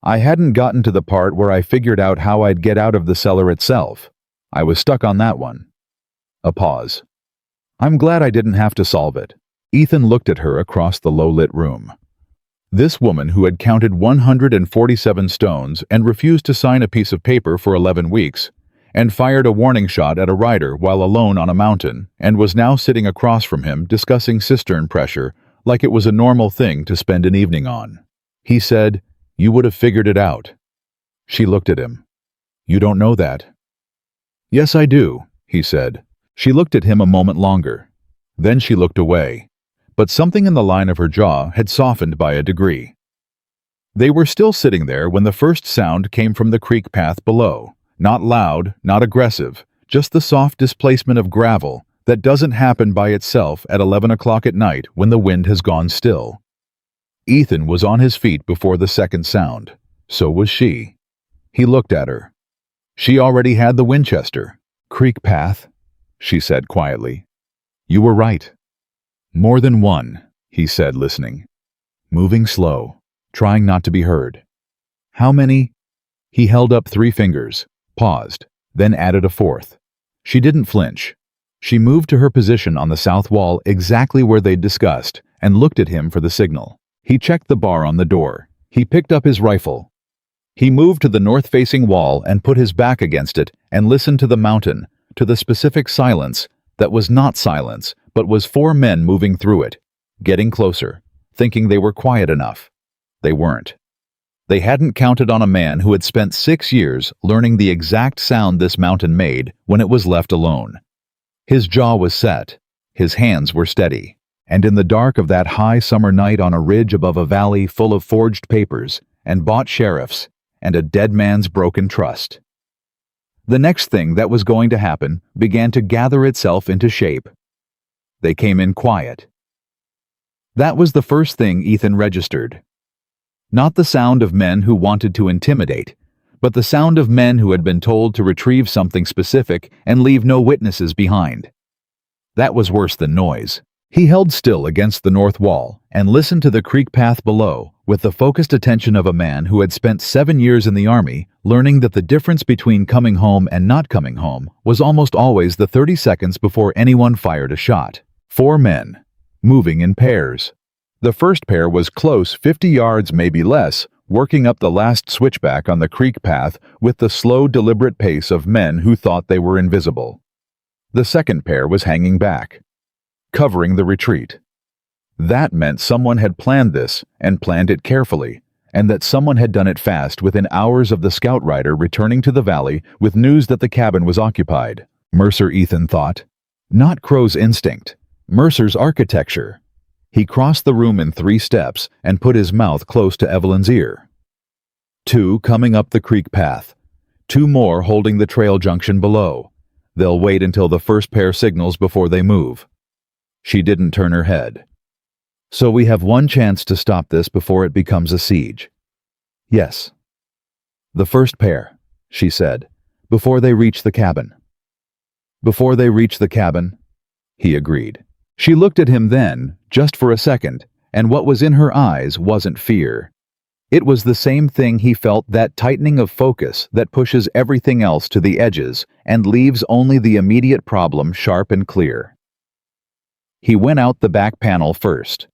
"I hadn't gotten to the part where I figured out how I'd get out of the cellar itself. I was stuck on that one." A pause. "I'm glad I didn't have to solve it." Ethan looked at her across the low-lit room. This woman who had counted 147 stones and refused to sign a piece of paper for 11 weeks, and fired a warning shot at a rider while alone on a mountain, and was now sitting across from him discussing cistern pressure like it was a normal thing to spend an evening on. He said, "You would have figured it out." She looked at him. "You don't know that." "Yes, I do," he said. She looked at him a moment longer. Then she looked away. But something in the line of her jaw had softened by a degree. They were still sitting there when the first sound came from the creek path below. Not loud, not aggressive, just the soft displacement of gravel that doesn't happen by itself at 11 o'clock at night when the wind has gone still. Ethan was on his feet before the second sound. So was she. He looked at her. She already had the Winchester. "Creek path," she said quietly. "You were right." "More than one," he said, listening. Moving slow, trying not to be heard. "How many?" He held up 3 fingers, paused, then added a 4th. She didn't flinch. She moved to her position on the south wall exactly where they'd discussed and looked at him for the signal. He checked the bar on the door. He picked up his rifle. He moved to the north-facing wall and put his back against it and listened to the mountain, to the specific silence that was not silence, but was 4 men moving through it, getting closer, thinking they were quiet enough. They weren't. They hadn't counted on a man who had spent 6 years learning the exact sound this mountain made when it was left alone. His jaw was set, his hands were steady, and in the dark of that high summer night on a ridge above a valley full of forged papers and bought sheriffs and a dead man's broken trust. The next thing that was going to happen began to gather itself into shape. They came in quiet. That was the first thing Ethan registered. Not the sound of men who wanted to intimidate, but the sound of men who had been told to retrieve something specific and leave no witnesses behind. That was worse than noise. He held still against the north wall and listened to the creek path below with the focused attention of a man who had spent 7 years in the army learning that the difference between coming home and not coming home was almost always the 30 seconds before anyone fired a shot. 4 men, moving in pairs. The first pair was close 50 yards, maybe less, working up the last switchback on the creek path with the slow, deliberate pace of men who thought they were invisible. The second pair was hanging back, covering the retreat. That meant someone had planned this and planned it carefully, and that someone had done it fast within hours of the scout rider returning to the valley with news that the cabin was occupied. Mercer, Ethan thought. Not Crow's instinct. Mercer's architecture. He crossed the room in 3 steps and put his mouth close to Evelyn's ear. 2 coming up the creek path. 2 more holding the trail junction below. They'll wait until the first pair signals before they move. She didn't turn her head. So we have 1 chance to stop this before it becomes a siege. Yes. The first pair, she said, before they reach the cabin. Before they reach the cabin, he agreed. She looked at him then, just for a second, and what was in her eyes wasn't fear. It was the same thing he felt, that tightening of focus that pushes everything else to the edges and leaves only the immediate problem sharp and clear. He went out the back panel first.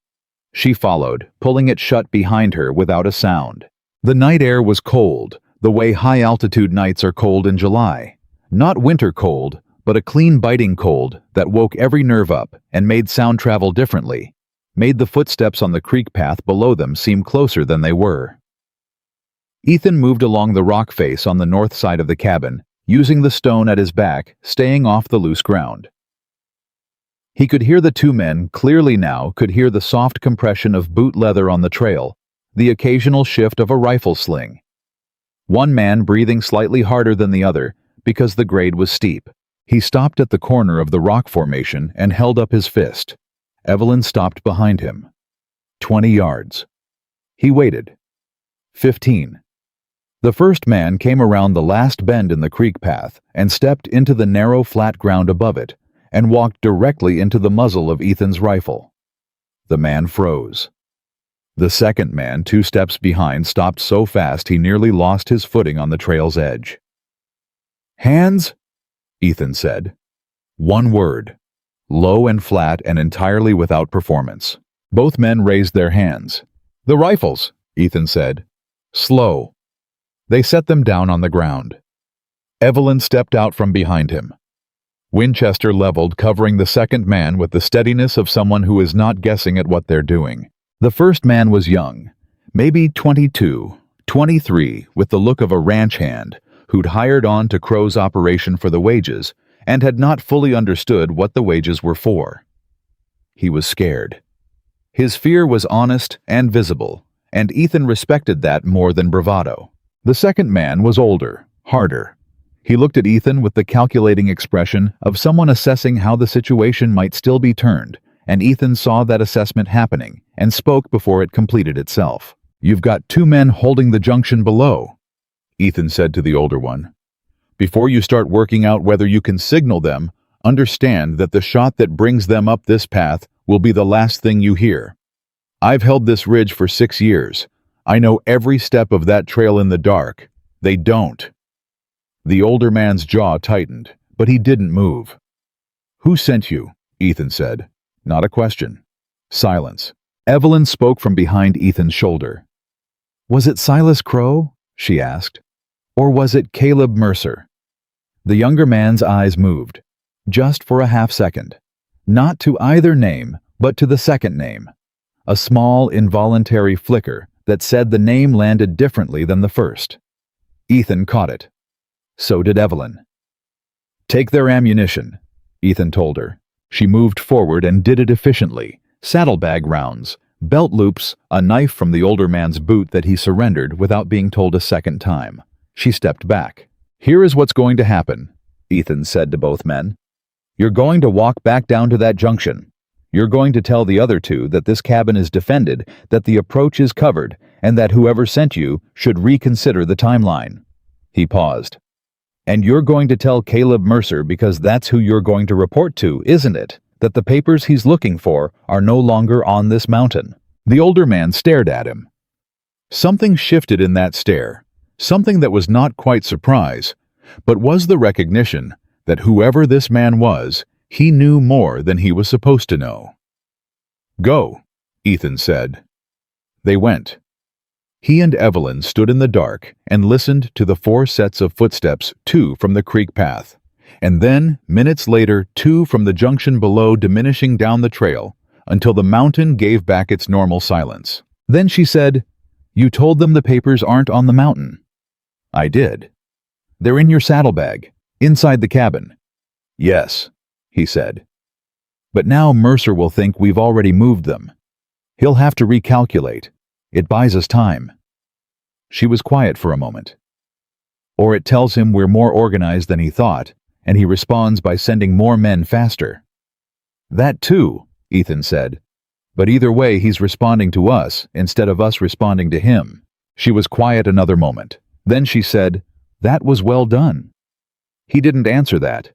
She followed, pulling it shut behind her without a sound. The night air was cold, the way high-altitude nights are cold in July. Not winter cold, but a clean biting cold that woke every nerve up and made sound travel differently, made the footsteps on the creek path below them seem closer than they were. Ethan moved along the rock face on the north side of the cabin, using the stone at his back, staying off the loose ground. He could hear the 2 men clearly now, could hear the soft compression of boot leather on the trail, the occasional shift of a rifle sling. 1 man breathing slightly harder than the other because the grade was steep. He stopped at the corner of the rock formation and held up his fist. Evelyn stopped behind him. 20 yards. He waited. 15. The first man came around the last bend in the creek path and stepped into the narrow flat ground above it and walked directly into the muzzle of Ethan's rifle. The man froze. The second man, 2 steps behind, stopped so fast he nearly lost his footing on the trail's edge. "Hands?" Ethan said. 1 word. Low and flat and entirely without performance. Both men raised their hands. "The rifles," Ethan said. Slow. They set them down on the ground. Evelyn stepped out from behind him. Winchester leveled, covering the second man with the steadiness of someone who is not guessing at what they're doing. The first man was young, maybe 22, 23, with the look of a ranch hand who'd hired on to Crow's operation for the wages and had not fully understood what the wages were for. He was scared. His fear was honest and visible, and Ethan respected that more than bravado. The second man was older, harder. He looked at Ethan with the calculating expression of someone assessing how the situation might still be turned, and Ethan saw that assessment happening and spoke before it completed itself. "You've got 2 men holding the junction below," Ethan said to the older one. "Before you start working out whether you can signal them, understand that the shot that brings them up this path will be the last thing you hear. I've held this ridge for 6 years. I know every step of that trail in the dark. They don't." The older man's jaw tightened, but he didn't move. "Who sent you?" Ethan said. Not a question. Silence. Evelyn spoke from behind Ethan's shoulder. "Was it Silas Crow?" she asked. "Or was it Caleb Mercer?" The younger man's eyes moved, just for a half-second. Not to either name, but to the second name. A small, involuntary flicker that said the name landed differently than the first. Ethan caught it. So did Evelyn. "Take their ammunition," Ethan told her. She moved forward and did it efficiently. Saddlebag rounds, belt loops, a knife from the older man's boot that he surrendered without being told a second time. She stepped back. "Here is what's going to happen," Ethan said to both men. "You're going to walk back down to that junction. You're going to tell the other 2 that this cabin is defended, that the approach is covered, and that whoever sent you should reconsider the timeline." He paused. "And you're going to tell Caleb Mercer, because that's who you're going to report to, isn't it? That the papers he's looking for are no longer on this mountain." The older man stared at him. Something shifted in that stare, something that was not quite surprise, but was the recognition that whoever this man was, he knew more than he was supposed to know. "Go," Ethan said. They went. He and Evelyn stood in the dark and listened to the 4 sets of footsteps, 2 from the creek path, and then, minutes later, 2 from the junction below, diminishing down the trail until the mountain gave back its normal silence. Then she said, "You told them the papers aren't on the mountain." "I did." "They're in your saddlebag, inside the cabin." "Yes," he said. "But now Mercer will think we've already moved them. He'll have to recalculate. It buys us time." She was quiet for a moment. "Or it tells him we're more organized than he thought, and he responds by sending more men faster." "That too," Ethan said. "But either way, he's responding to us instead of us responding to him." She was quiet another moment. Then she said, "That was well done." He didn't answer that.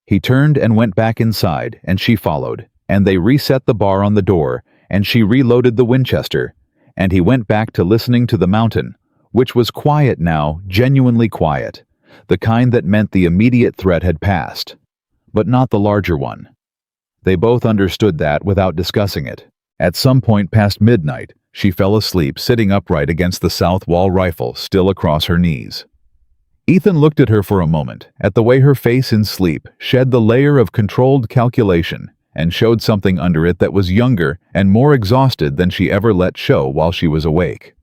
He turned and went back inside, and she followed, and they reset the bar on the door, and she reloaded the Winchester, and he went back to listening to the mountain, which was quiet now, genuinely quiet, the kind that meant the immediate threat had passed, but not the larger one. They both understood that without discussing it. At some point past midnight, she fell asleep sitting upright against the south wall rifle still across her knees. Ethan looked at her for a moment, at the way her face in sleep shed the layer of controlled calculation and showed something under it that was younger and more exhausted than she ever let show while she was awake.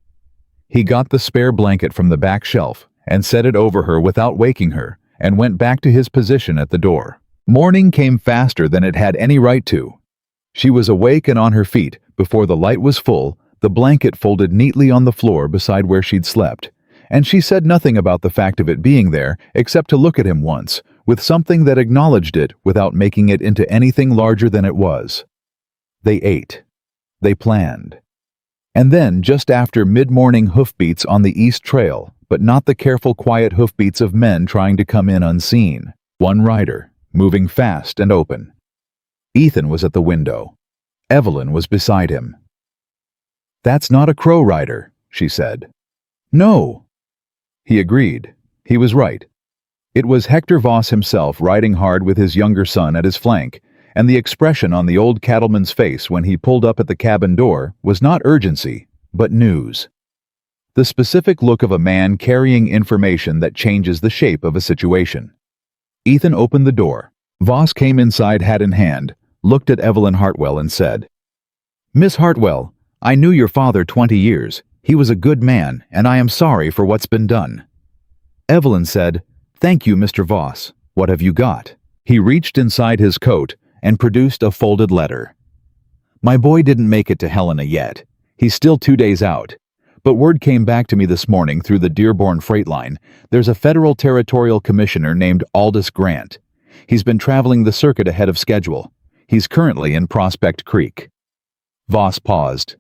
He got the spare blanket from the back shelf and set it over her without waking her and went back to his position at the door. Morning came faster than it had any right to. She was awake and on her feet before the light was full, the blanket folded neatly on the floor beside where she'd slept, and she said nothing about the fact of it being there except to look at him once, with something that acknowledged it without making it into anything larger than it was. They ate. They planned. And then, just after mid-morning hoofbeats on the east trail, but not the careful quiet hoofbeats of men trying to come in unseen, one rider, moving fast and open. Ethan was at the window. Evelyn was beside him. "That's not a crow rider," she said. "No." He agreed. He was right. It was Hector Voss himself riding hard with his younger son at his flank, and the expression on the old cattleman's face when he pulled up at the cabin door was not urgency, but news. The specific look of a man carrying information that changes the shape of a situation. Ethan opened the door. Voss came inside hat in hand, looked at Evelyn Hartwell and said, "Miss Hartwell, I knew your father 20 years. He was a good man, and I am sorry for what's been done." Evelyn said, "Thank you, Mr. Voss. What have you got?" He reached inside his coat and produced a folded letter. "My boy didn't make it to Helena yet. He's still 2 days out. But word came back to me this morning through the Dearborn freight line. There's a federal territorial commissioner named Aldous Grant. He's been traveling the circuit ahead of schedule. He's currently in Prospect Creek." Voss paused.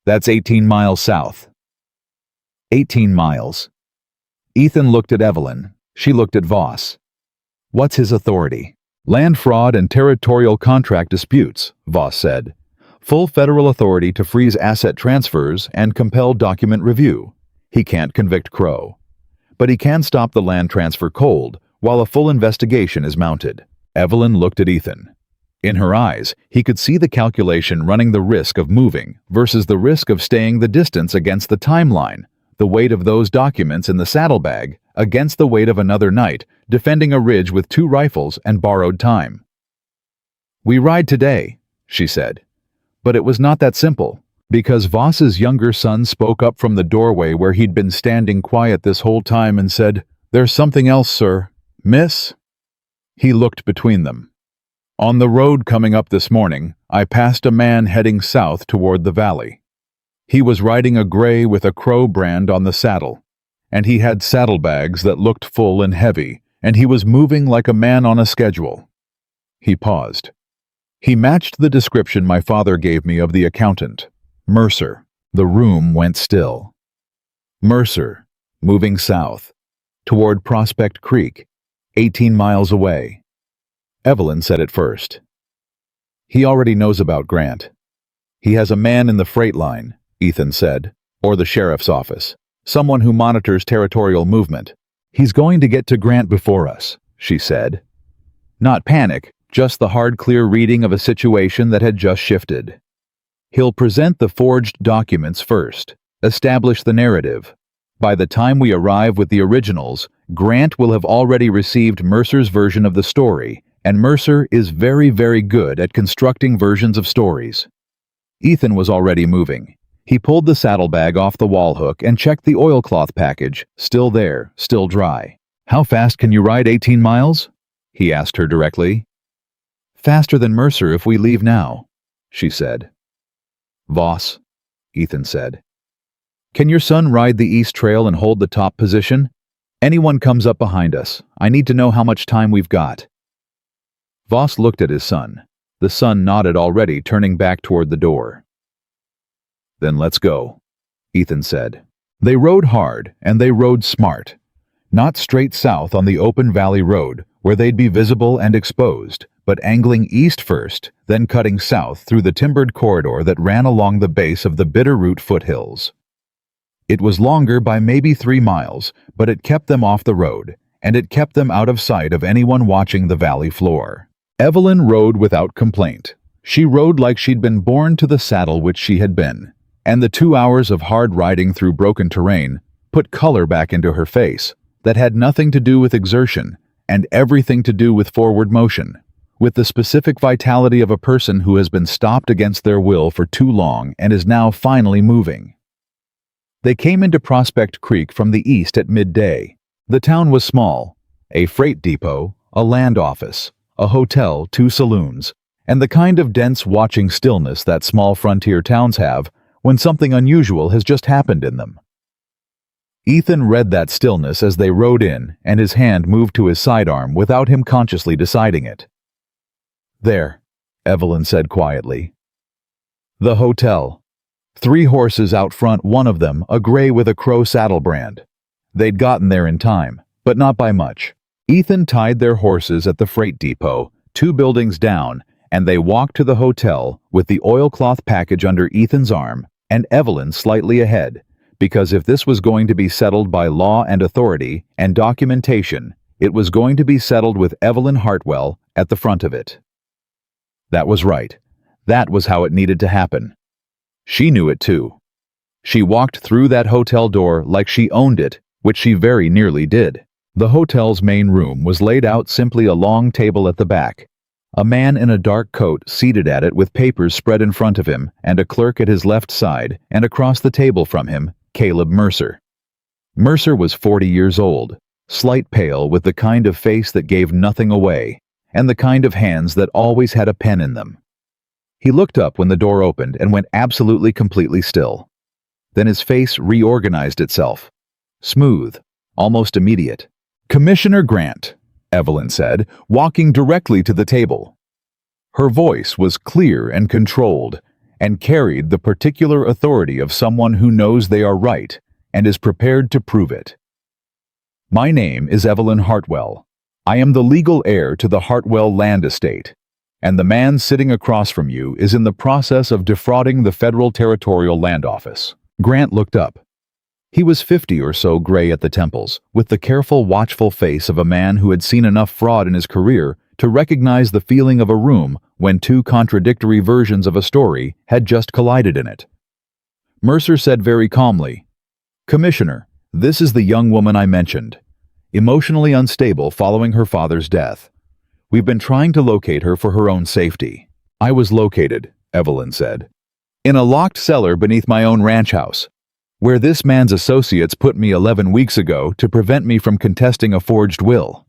"That's 18 miles south." 18 miles. Ethan looked at Evelyn. She looked at Voss. "What's his authority?" "Land fraud and territorial contract disputes," Voss said. "Full federal authority to freeze asset transfers and compel document review. He can't convict Crow. But he can stop the land transfer cold while a full investigation is mounted." Evelyn looked at Ethan. In her eyes, he could see the calculation running the risk of moving versus the risk of staying the distance against the timeline, the weight of those documents in the saddlebag against the weight of another night defending a ridge with 2 rifles and borrowed time. "We ride today," she said. But it was not that simple, because Voss's younger son spoke up from the doorway where he'd been standing quiet this whole time and said, "There's something else, sir. Miss?" He looked between them. "On the road coming up this morning, I passed a man heading south toward the valley. He was riding a gray with a Crow brand on the saddle, and he had saddlebags that looked full and heavy, and he was moving like a man on a schedule." He paused. "He matched the description my father gave me of the accountant, Mercer." The room went still. Mercer, moving south, toward Prospect Creek, 18 miles away. Evelyn said it first. "He already knows about Grant. He has a man in the freight line," Ethan said, "or the sheriff's office, someone who monitors territorial movement. He's going to get to Grant before us," she said. Not panic, just the hard, clear reading of a situation that had just shifted. "He'll present the forged documents first, establish the narrative. By the time we arrive with the originals, Grant will have already received Mercer's version of the story, and Mercer is very, very good at constructing versions of stories." Ethan was already moving. He pulled the saddlebag off the wall hook and checked the oilcloth package, still there, still dry. "How fast can you ride 18 miles? He asked her directly. "Faster than Mercer if we leave now," she said. "Voss," Ethan said. "Can your son ride the east trail and hold the top position? Anyone comes up behind us. I need to know how much time we've got." Voss looked at his son. The son nodded already, turning back toward the door. "Then let's go," Ethan said. They rode hard, and they rode smart. Not straight south on the open valley road, where they'd be visible and exposed, but angling east first, then cutting south through the timbered corridor that ran along the base of the Bitterroot foothills. It was longer by maybe 3 miles, but it kept them off the road, and it kept them out of sight of anyone watching the valley floor. Evelyn rode without complaint. She rode like she'd been born to the saddle which she had been, and the 2 hours of hard riding through broken terrain put color back into her face that had nothing to do with exertion and everything to do with forward motion, with the specific vitality of a person who has been stopped against their will for too long and is now finally moving. They came into Prospect Creek from the east at midday. The town was small: a freight depot, a land office, a hotel, 2 saloons, and the kind of dense watching stillness that small frontier towns have when something unusual has just happened in them. Ethan read that stillness as they rode in, and his hand moved to his sidearm without him consciously deciding it. "There," Evelyn said quietly. "The hotel. 3 horses out front, one of them a gray with a crow saddle brand. They'd gotten there in time, but not by much." Ethan tied their horses at the freight depot, 2 buildings down, and they walked to the hotel with the oilcloth package under Ethan's arm and Evelyn slightly ahead, because if this was going to be settled by law and authority and documentation, it was going to be settled with Evelyn Hartwell at the front of it. That was right. That was how it needed to happen. She knew it too. She walked through that hotel door like she owned it, which she very nearly did. The hotel's main room was laid out simply a long table at the back. A man in a dark coat seated at it with papers spread in front of him, and a clerk at his left side, and across the table from him, Caleb Mercer. Mercer was 40 years old, slight pale with the kind of face that gave nothing away, and the kind of hands that always had a pen in them. He looked up when the door opened and went absolutely completely still. Then his face reorganized itself. Smooth, almost immediate. "Commissioner Grant," Evelyn said, walking directly to the table. Her voice was clear and controlled, and carried the particular authority of someone who knows they are right and is prepared to prove it. "My name is Evelyn Hartwell. I am the legal heir to the Hartwell land estate, and the man sitting across from you is in the process of defrauding the Federal Territorial Land Office." Grant looked up. He was 50 or so, gray at the temples, with the careful, watchful face of a man who had seen enough fraud in his career to recognize the feeling of a room when 2 contradictory versions of a story had just collided in it. Mercer said very calmly, "Commissioner, this is the young woman I mentioned, emotionally unstable following her father's death. We've been trying to locate her for her own safety." "I was located," Evelyn said, "in a locked cellar beneath my own ranch house, where this man's associates put me 11 weeks ago to prevent me from contesting a forged will."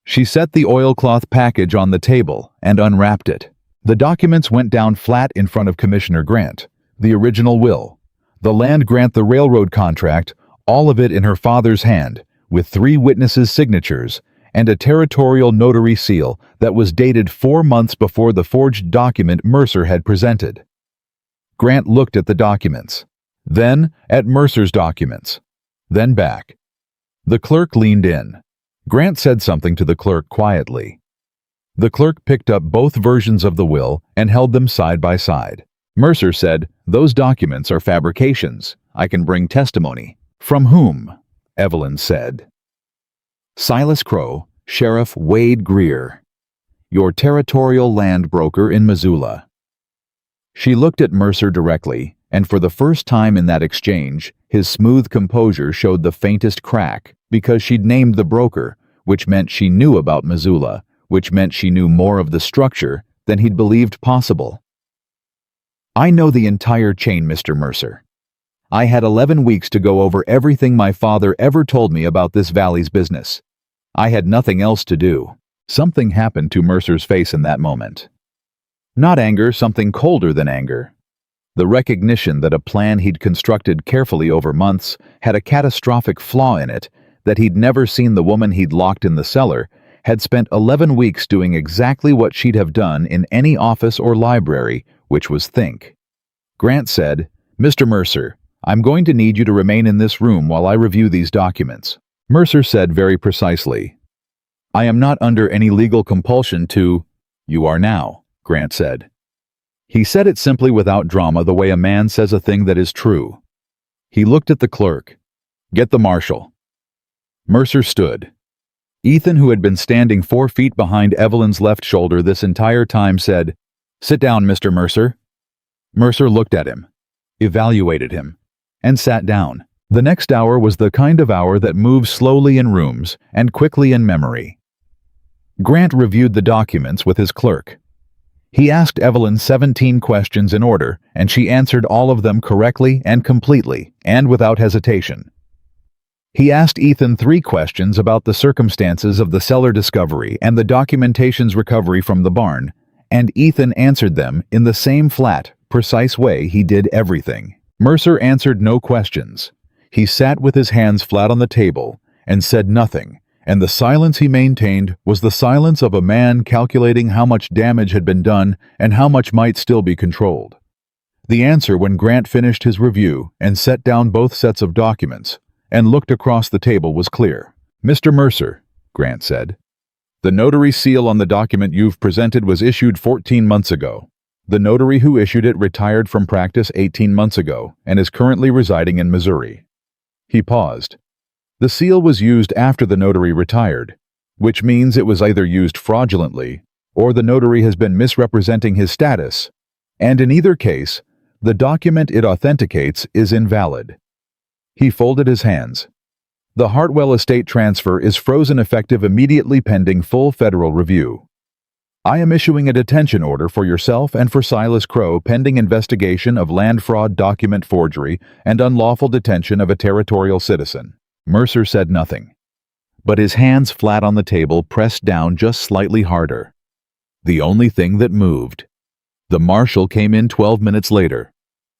She set the oilcloth package on the table and unwrapped it. The documents went down flat in front of Commissioner Grant. The original will, the land grant, the railroad contract, all of it in her father's hand, with 3 witnesses' signatures, and a territorial notary seal that was dated 4 months before the forged document Mercer had presented. Grant looked at the documents, then at Mercer's documents, then back. The clerk leaned in. Grant said something to the clerk quietly. The clerk picked up both versions of the will and held them side by side. Mercer said, "Those documents are fabrications. I can bring testimony." "From whom?" Evelyn said. "Silas Crow, Sheriff Wade Greer, your territorial land broker in Missoula." She looked at Mercer directly, and for the first time in that exchange, his smooth composure showed the faintest crack, because she'd named the broker, which meant she knew about Missoula, which meant she knew more of the structure than he'd believed possible. "I know the entire chain, Mr. Mercer. I had 11 weeks to go over everything my father ever told me about this valley's business. I had nothing else to do." Something happened to Mercer's face in that moment. Not anger, something colder than anger. The recognition that a plan he'd constructed carefully over months had a catastrophic flaw in it, that he'd never seen the woman he'd locked in the cellar, had spent 11 weeks doing exactly what she'd have done in any office or library, which was think. Grant said, "Mr. Mercer, I'm going to need you to remain in this room while I review these documents." Mercer said very precisely, "I am not under any legal compulsion to—" "You are now," Grant said. He said it simply without drama, the way a man says a thing that is true. He looked at the clerk. "Get the marshal." Mercer stood. Ethan, who had been standing 4 feet behind Evelyn's left shoulder this entire time, said, "Sit down, Mr. Mercer." Mercer looked at him, evaluated him, and sat down. The next hour was the kind of hour that moves slowly in rooms and quickly in memory. Grant reviewed the documents with his clerk. He asked Evelyn 17 questions in order, and she answered all of them correctly and completely, and without hesitation. He asked Ethan 3 questions about the circumstances of the cellar discovery and the documentation's recovery from the barn, and Ethan answered them in the same flat, precise way he did everything. Mercer answered no questions. He sat with his hands flat on the table and said nothing, and the silence he maintained was the silence of a man calculating how much damage had been done and how much might still be controlled. The answer, when Grant finished his review and set down both sets of documents and looked across the table, was clear. "Mr. Mercer," Grant said, "the notary seal on the document you've presented was issued 14 months ago. The notary who issued it retired from practice 18 months ago and is currently residing in Missouri." He paused. "The seal was used after the notary retired, which means it was either used fraudulently or the notary has been misrepresenting his status, and in either case, the document it authenticates is invalid." He folded his hands. "The Hartwell estate transfer is frozen effective immediately pending full federal review. I am issuing a detention order for yourself and for Silas Crow pending investigation of land fraud, document forgery, and unlawful detention of a territorial citizen." Mercer said nothing, but his hands flat on the table pressed down just slightly harder. The only thing that moved. The marshal came in 12 minutes later.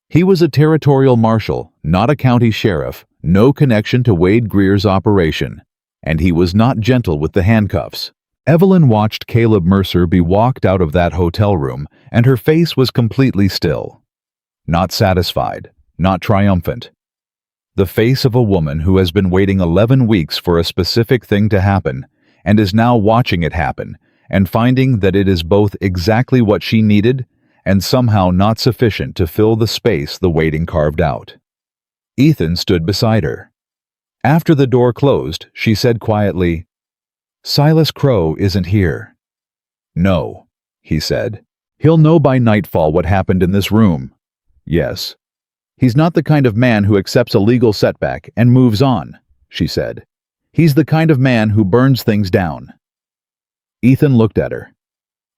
He was a territorial marshal, not a county sheriff, no connection to Wade Greer's operation, and he was not gentle with the handcuffs. Evelyn watched Caleb Mercer be walked out of that hotel room, and her face was completely still. Not satisfied, not triumphant. The face of a woman who has been waiting 11 weeks for a specific thing to happen, and is now watching it happen, and finding that it is both exactly what she needed and somehow not sufficient to fill the space the waiting carved out. Ethan stood beside her. After the door closed, she said quietly, "Silas Crow isn't here." "No," he said. "He'll know by nightfall what happened in this room." "Yes." "He's not the kind of man who accepts a legal setback and moves on," she said. "He's the kind of man who burns things down." Ethan looked at her.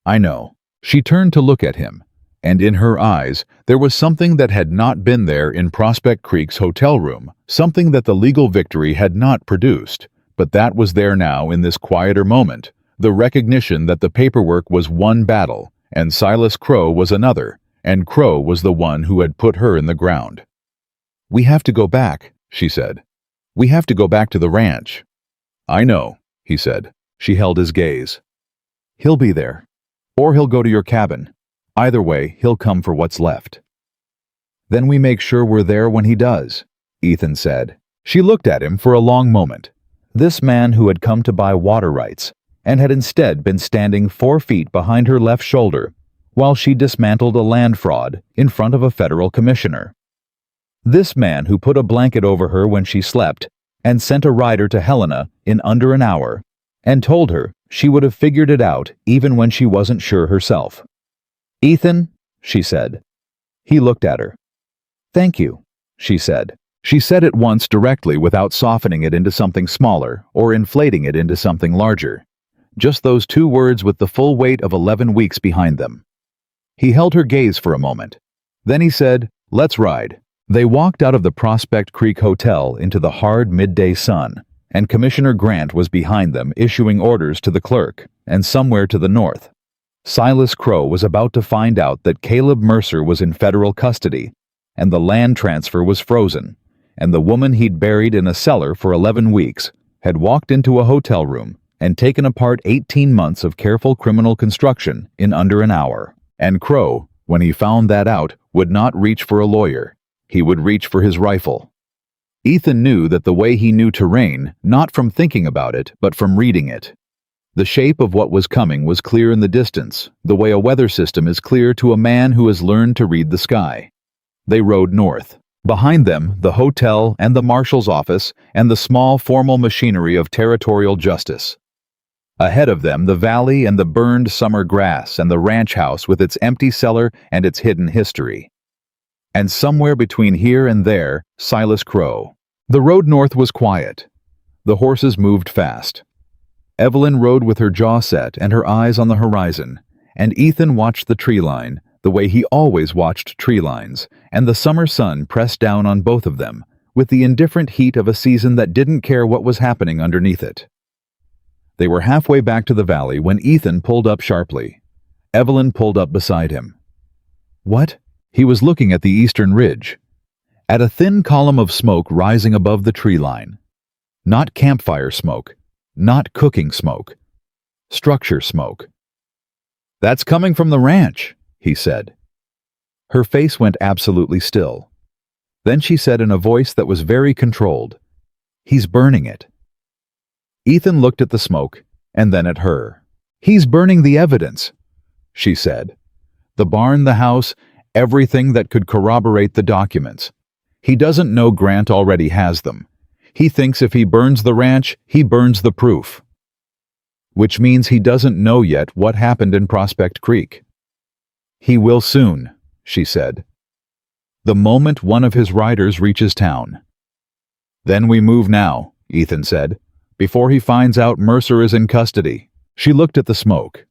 "I know." She turned to look at him, and in her eyes there was something that had not been there in Prospect Creek's hotel room, something that the legal victory had not produced, but that was there now in this quieter moment, the recognition that the paperwork was one battle, and Silas Crow was another, and Crow was the one who had put her in the ground. "We have to go back," she said. "We have to go back to the ranch." "I know," he said. She held his gaze. "He'll be there. Or he'll go to your cabin. Either way, he'll come for what's left." "Then we make sure we're there when he does," Ethan said. She looked at him for a long moment. This man who had come to buy water rights, and had instead been standing 4 feet behind her left shoulder, while she dismantled a land fraud in front of a federal commissioner. This man who put a blanket over her when she slept, and sent a rider to Helena in under an hour, and told her she would have figured it out even when she wasn't sure herself. "Ethan," she said. He looked at her. "Thank you," she said. She said it once directly without softening it into something smaller or inflating it into something larger. Just those 2 words with the full weight of 11 weeks behind them. He held her gaze for a moment. Then he said, "Let's ride." They walked out of the Prospect Creek Hotel into the hard midday sun, and Commissioner Grant was behind them issuing orders to the clerk, and somewhere to the north. Silas Crow was about to find out that Caleb Mercer was in federal custody, and the land transfer was frozen, and the woman he'd buried in a cellar for 11 weeks had walked into a hotel room and taken apart 18 months of careful criminal construction in under an hour. And Crow, when he found that out, would not reach for a lawyer. He would reach for his rifle. Ethan knew that the way he knew terrain, not from thinking about it, but from reading it. The shape of what was coming was clear in the distance, the way a weather system is clear to a man who has learned to read the sky. They rode north. Behind them, the hotel and the marshal's office and the small formal machinery of territorial justice. Ahead of them, the valley and the burned summer grass and the ranch house with its empty cellar and its hidden history. And somewhere between here and there, Silas Crow. The road north was quiet. The horses moved fast. Evelyn rode with her jaw set and her eyes on the horizon, and Ethan watched the tree line, the way he always watched tree lines, and the summer sun pressed down on both of them, with the indifferent heat of a season that didn't care what was happening underneath it. They were halfway back to the valley when Ethan pulled up sharply. Evelyn pulled up beside him. What? He was looking at the eastern ridge, at a thin column of smoke rising above the tree line. Not campfire smoke, not cooking smoke. Structure smoke. "That's coming from the ranch," he said. Her face went absolutely still. Then she said in a voice that was very controlled, "He's burning it." Ethan looked at the smoke, and then at her. "He's burning the evidence," she said. "The barn, the house, everything that could corroborate the documents. He doesn't know Grant already has them. He thinks if he burns the ranch, he burns the proof. Which means he doesn't know yet what happened in Prospect Creek." "He will soon," she said. "The moment one of his riders reaches town." "Then we move now," Ethan said, "before he finds out Mercer is in custody." She looked at the smoke,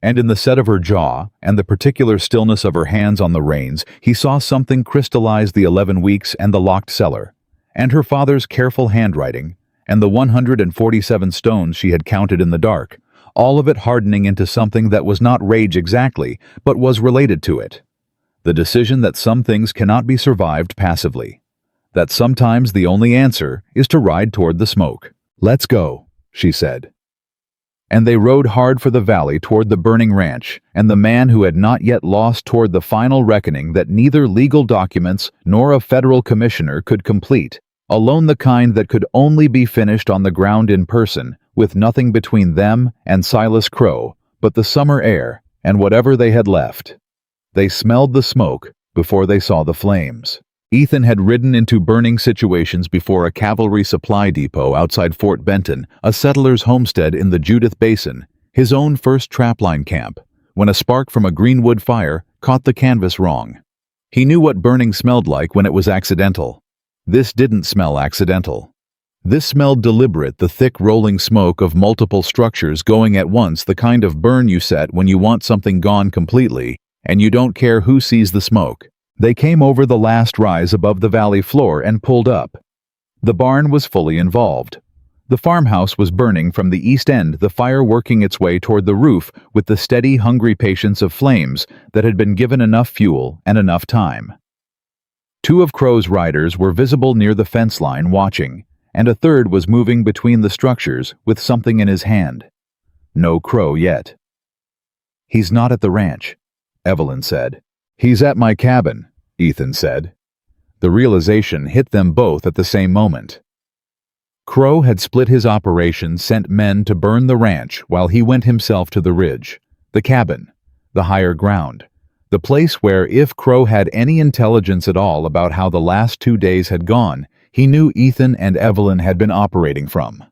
and in the set of her jaw and the particular stillness of her hands on the reins, he saw something crystallize the 11 weeks and the locked cellar, and her father's careful handwriting, and the 147 stones she had counted in the dark, all of it hardening into something that was not rage exactly, but was related to it. The decision that some things cannot be survived passively. That sometimes the only answer is to ride toward the smoke. "Let's go," she said. And they rode hard for the valley toward the burning ranch, and the man who had not yet lost toward the final reckoning that neither legal documents nor a federal commissioner could complete, alone the kind that could only be finished on the ground in person, with nothing between them and Silas Crow but the summer air and whatever they had left. They smelled the smoke before they saw the flames. Ethan had ridden into burning situations before a cavalry supply depot outside Fort Benton, a settler's homestead in the Judith Basin, his own first trapline camp, when a spark from a greenwood fire caught the canvas wrong. He knew what burning smelled like when it was accidental. This didn't smell accidental. This smelled deliberate, the thick rolling smoke of multiple structures going at once, the kind of burn you set when you want something gone completely, and you don't care who sees the smoke. They came over the last rise above the valley floor and pulled up. The barn was fully involved. The farmhouse was burning from the east end, the fire working its way toward the roof with the steady, hungry patience of flames that had been given enough fuel and enough time. Two of Crow's riders were visible near the fence line watching, and a third was moving between the structures with something in his hand. No Crow yet. "He's not at the ranch," Evelyn said. "He's at my cabin," Ethan said. The realization hit them both at the same moment. Crow had split his operation, sent men to burn the ranch while he went himself to the ridge, the cabin, the higher ground, the place where, if Crow had any intelligence at all about how the last 2 days had gone, he knew Ethan and Evelyn had been operating from.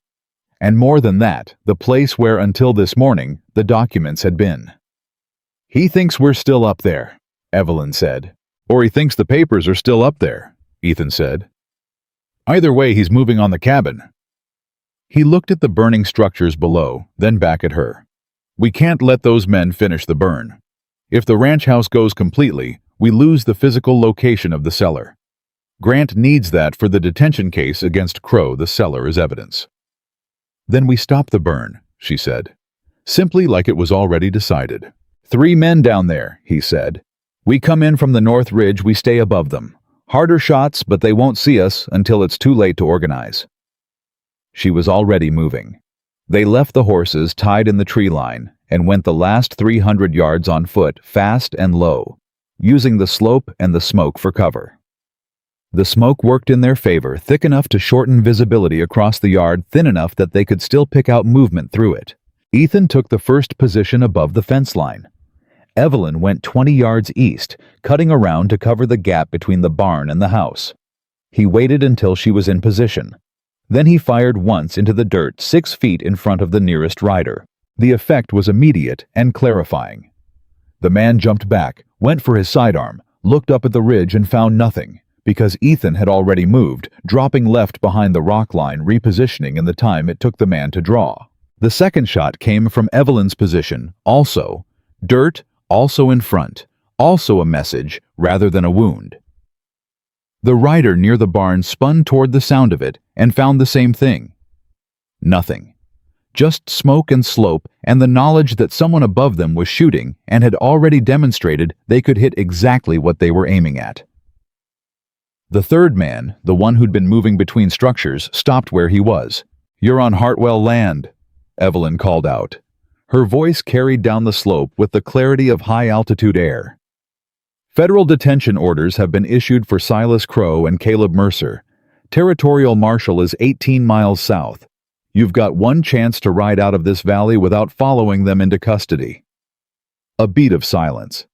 And more than that, the place where until this morning the documents had been. "He thinks we're still up there," Evelyn said. "Or he thinks the papers are still up there," Ethan said. "Either way, he's moving on the cabin." He looked at the burning structures below, then back at her. "We can't let those men finish the burn. If the ranch house goes completely, we lose the physical location of the cellar. Grant needs that for the detention case against Crow. The cellar is evidence." "Then we stop the burn," she said. "Simply like it was already decided. 3 men down there, he said. We come in from the north ridge, we stay above them. Harder shots, but they won't see us until it's too late to organize. She was already moving. They left the horses tied in the tree line and went the last 300 yards on foot, fast and low, using the slope and the smoke for cover. The smoke worked in their favor, thick enough to shorten visibility across the yard, thin enough that they could still pick out movement through it. Ethan took the first position above the fence line. Evelyn went 20 yards east, cutting around to cover the gap between the barn and the house. He waited until she was in position. Then he fired once into the dirt 6 feet in front of the nearest rider. The effect was immediate and clarifying. The man jumped back, went for his sidearm, looked up at the ridge and found nothing, because Ethan had already moved, dropping left behind the rock line, repositioning in the time it took the man to draw. The second shot came from Evelyn's position, also dirt, also in front, also a message rather than a wound. The rider near the barn spun toward the sound of it and found the same thing. Nothing. Just smoke and slope and the knowledge that someone above them was shooting and had already demonstrated they could hit exactly what they were aiming at. The third man, the one who'd been moving between structures, stopped where he was. "You're on Hartwell land," Evelyn called out. Her voice carried down the slope with the clarity of high-altitude air. Federal detention orders have been issued for Silas Crow and Caleb Mercer. Territorial Marshal is 18 miles south. You've got one chance to ride out of this valley without following them into custody. A beat of silence.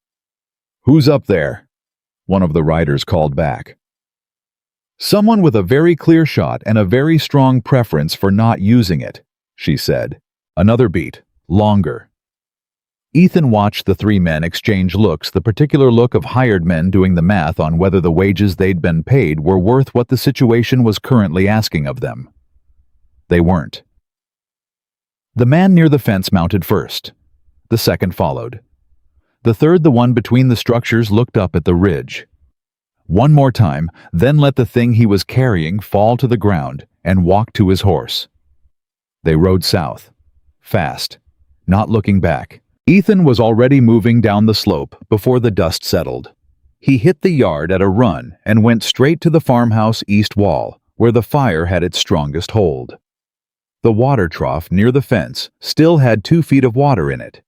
"Who's up there?" one of the riders called back. "Someone with a very clear shot and a very strong preference for not using it," she said. Another beat. Longer. Ethan watched the 3 men exchange looks, the particular look of hired men doing the math on whether the wages they'd been paid were worth what the situation was currently asking of them. They weren't. The man near the fence mounted first. The second followed. The third, the one between the structures, looked up at the ridge. One more time, then let the thing he was carrying fall to the ground and walked to his horse. They rode south. Fast. Not looking back. Ethan was already moving down the slope before the dust settled. He hit the yard at a run and went straight to the farmhouse east wall, where the fire had its strongest hold. The water trough near the fence still had 2 feet of water in it.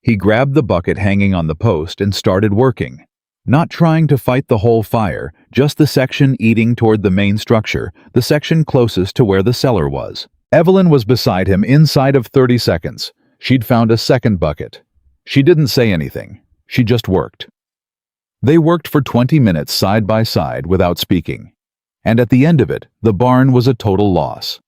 He grabbed the bucket hanging on the post and started working, not trying to fight the whole fire, just the section eating toward the main structure, the section closest to where the cellar was. Evelyn was beside him inside of 30 seconds. She'd found a second bucket. She didn't say anything. She just worked. They worked for 20 minutes side by side without speaking. And at the end of it, the barn was a total loss.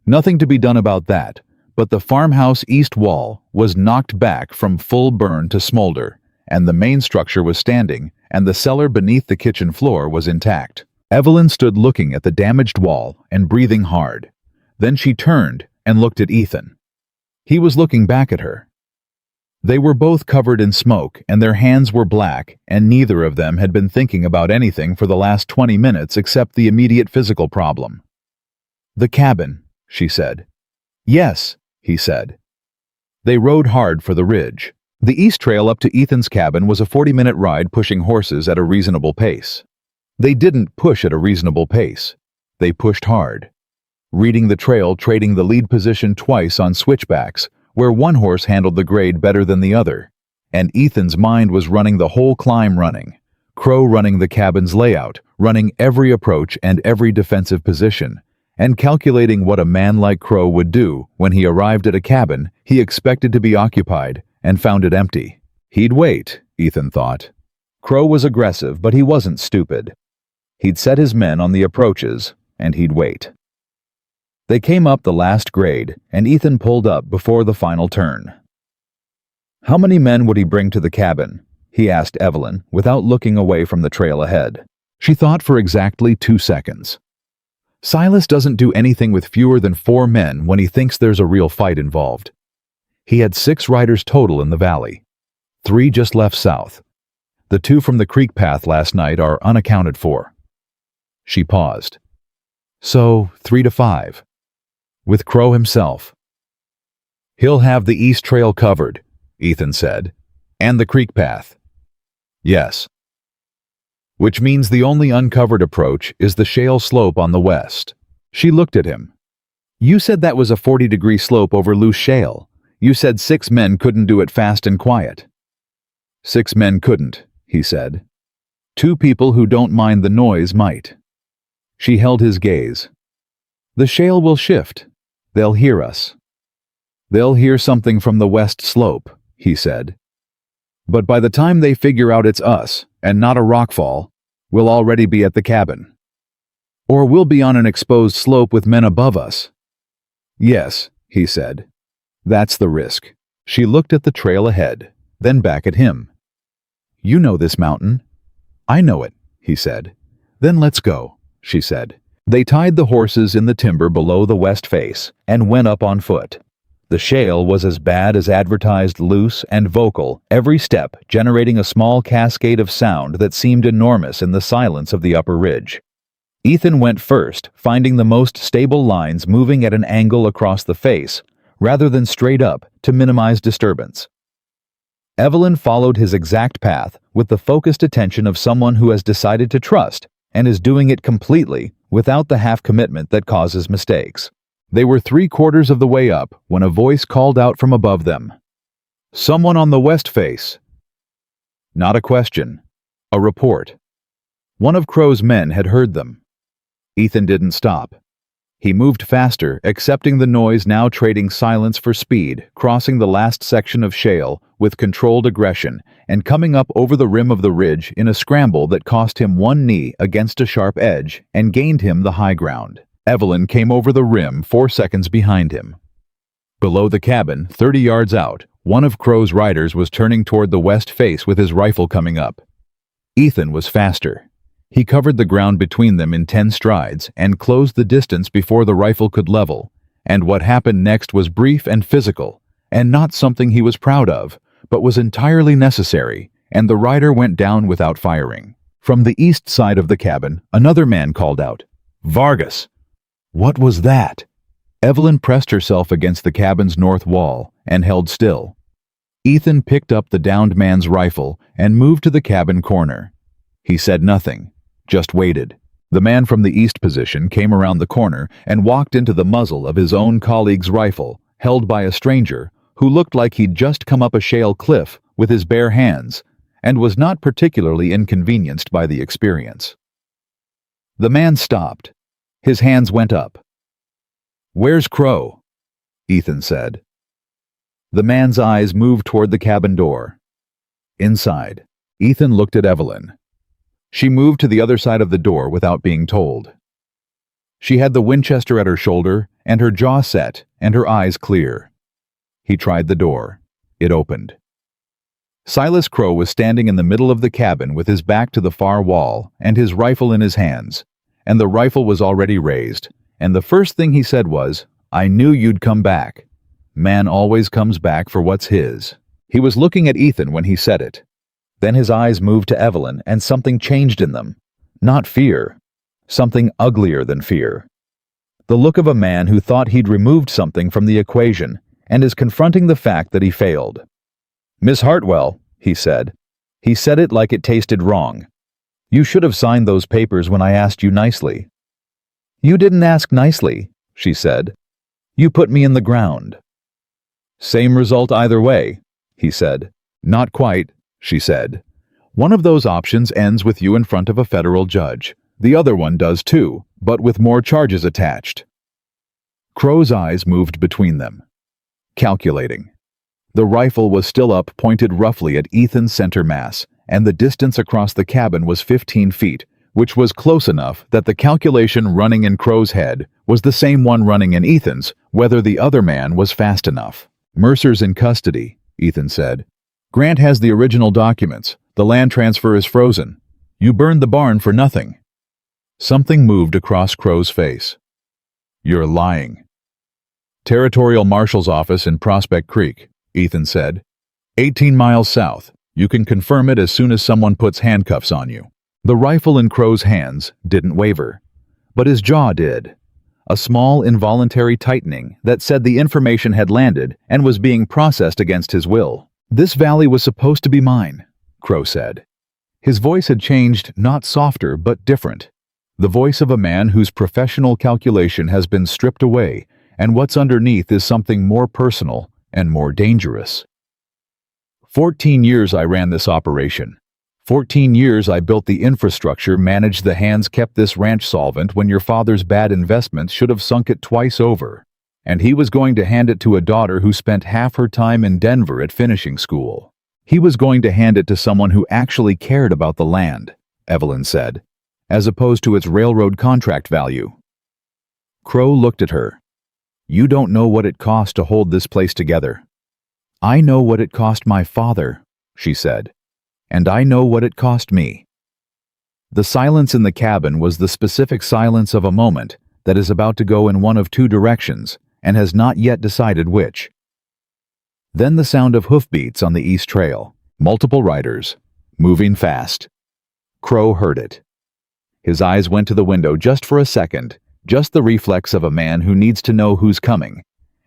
Nothing to be done about that, but the farmhouse east wall was knocked back from full burn to smolder, and the main structure was standing, and the cellar beneath the kitchen floor was intact. Evelyn stood looking at the damaged wall and breathing hard. Then she turned and looked at Ethan. He was looking back at her. They were both covered in smoke, and their hands were black, and neither of them had been thinking about anything for the last 20 minutes except the immediate physical problem. "The cabin," she said. "Yes," he said. They rode hard for the ridge. The east trail up to Ethan's cabin was a 40-minute ride, pushing horses at a reasonable pace. They didn't push at a reasonable pace. They pushed hard. Reading the trail, trading the lead position twice on switchbacks, where one horse handled the grade better than the other. And Ethan's mind was running the whole climb, running. Crow running the cabin's layout, running every approach and every defensive position, and calculating what a man like Crow would do when he arrived at a cabin he expected to be occupied and found it empty. He'd wait, Ethan thought. Crow was aggressive, but he wasn't stupid. He'd set his men on the approaches, and he'd wait. They came up the last grade, and Ethan pulled up before the final turn. How many men would he bring to the cabin? He asked Evelyn, without looking away from the trail ahead. She thought for exactly 2 seconds. Silas doesn't do anything with fewer than 4 men when he thinks there's a real fight involved. He had 6 riders total in the valley. 3 just left south. The 2 from the creek path last night are unaccounted for. She paused. So, 3 to 5. With Crow himself. "He'll have the east trail covered," Ethan said. And the creek path. Yes. Which means the only uncovered approach is the shale slope on the west. She looked at him. You said that was a 40-degree slope over loose shale. You said 6 men couldn't do it fast and quiet. 6 men couldn't, he said. 2 people who don't mind the noise might. She held his gaze. The shale will shift. They'll hear us. They'll hear something from the west slope, he said. But by the time they figure out it's us, and not a rockfall, we'll already be at the cabin. Or we'll be on an exposed slope with men above us. Yes, he said. That's the risk. She looked at the trail ahead, then back at him. You know this mountain. I know it, he said. Then let's go, she said. They tied the horses in the timber below the west face and went up on foot. The shale was as bad as advertised, loose and vocal, every step generating a small cascade of sound that seemed enormous in the silence of the upper ridge. Ethan went first, finding the most stable lines moving at an angle across the face, rather than straight up to minimize disturbance. Evelyn followed his exact path with the focused attention of someone who has decided to trust and is doing it completely without the half-commitment that causes mistakes. They were 3/4 of the way up when a voice called out from above them. Someone on the west face. Not a question. A report. One of Crow's men had heard them. Ethan didn't stop. He moved faster, accepting the noise, now trading silence for speed, crossing the last section of shale with controlled aggression and coming up over the rim of the ridge in a scramble that cost him one knee against a sharp edge and gained him the high ground. Evelyn came over the rim 4 seconds behind him. Below the cabin, 30 yards out, one of Crow's riders was turning toward the west face with his rifle coming up. Ethan was faster. He covered the ground between them in 10 strides and closed the distance before the rifle could level, and what happened next was brief and physical, and not something he was proud of, but was entirely necessary, and the rider went down without firing. From the east side of the cabin, another man called out, "Vargas!" What was that? Evelyn pressed herself against the cabin's north wall and held still. Ethan picked up the downed man's rifle and moved to the cabin corner. He said nothing, just waited. The man from the east position came around the corner and walked into the muzzle of his own colleague's rifle, held by a stranger who looked like he'd just come up a shale cliff with his bare hands and was not particularly inconvenienced by the experience. The man stopped. His hands went up. "Where's Crow?" Ethan said. The man's eyes moved toward the cabin door. Inside, Ethan looked at Evelyn. She moved to the other side of the door without being told. She had the Winchester at her shoulder and her jaw set and her eyes clear. He tried the door. It opened. Silas Crow was standing in the middle of the cabin with his back to the far wall and his rifle in his hands, and the rifle was already raised, and the first thing he said was, "I knew you'd come back. Man always comes back for what's his." He was looking at Ethan when he said it. Then his eyes moved to Evelyn, and something changed in them. Not fear. Something uglier than fear. The look of a man who thought he'd removed something from the equation and is confronting the fact that he failed. "Miss Hartwell," he said. He said it like it tasted wrong. "You should have signed those papers when I asked you nicely." "You didn't ask nicely," she said. "You put me in the ground." "Same result either way," he said. "Not quite," she said. "One of those options ends with you in front of a federal judge. The other one does too, but with more charges attached." Crow's eyes moved between them. Calculating. The rifle was still up, pointed roughly at Ethan's center mass, and the distance across the cabin was 15 feet, which was close enough that the calculation running in Crow's head was the same one running in Ethan's, whether the other man was fast enough. "Mercer's in custody," Ethan said. "Grant has the original documents. The land transfer is frozen. You burned the barn for nothing." Something moved across Crow's face. "You're lying." "Territorial Marshal's office in Prospect Creek," Ethan said. 18 miles south. You can confirm it as soon as someone puts handcuffs on you." The rifle in Crow's hands didn't waver, but his jaw did. A small involuntary tightening that said the information had landed and was being processed against his will. "This valley was supposed to be mine," Crow said. His voice had changed, not softer, but different. The voice of a man whose professional calculation has been stripped away, and what's underneath is something more personal and more dangerous. 14 years I ran this operation. 14 years I built the infrastructure, managed the hands, kept this ranch solvent when your father's bad investments should have sunk it twice over. And he was going to hand it to a daughter who spent half her time in Denver at finishing school. He was going to hand it to someone who actually cared about the land, Evelyn said, as opposed to its railroad contract value. Crow looked at her. "You don't know what it cost to hold this place together." "I know what it cost my father," she said, "and I know what it cost me." The silence in the cabin was the specific silence of a moment that is about to go in one of two directions and has not yet decided which. Then the sound of hoofbeats on the east trail, multiple riders, moving fast. Crow heard it. His eyes went to the window just for a second, just the reflex of a man who needs to know who's coming.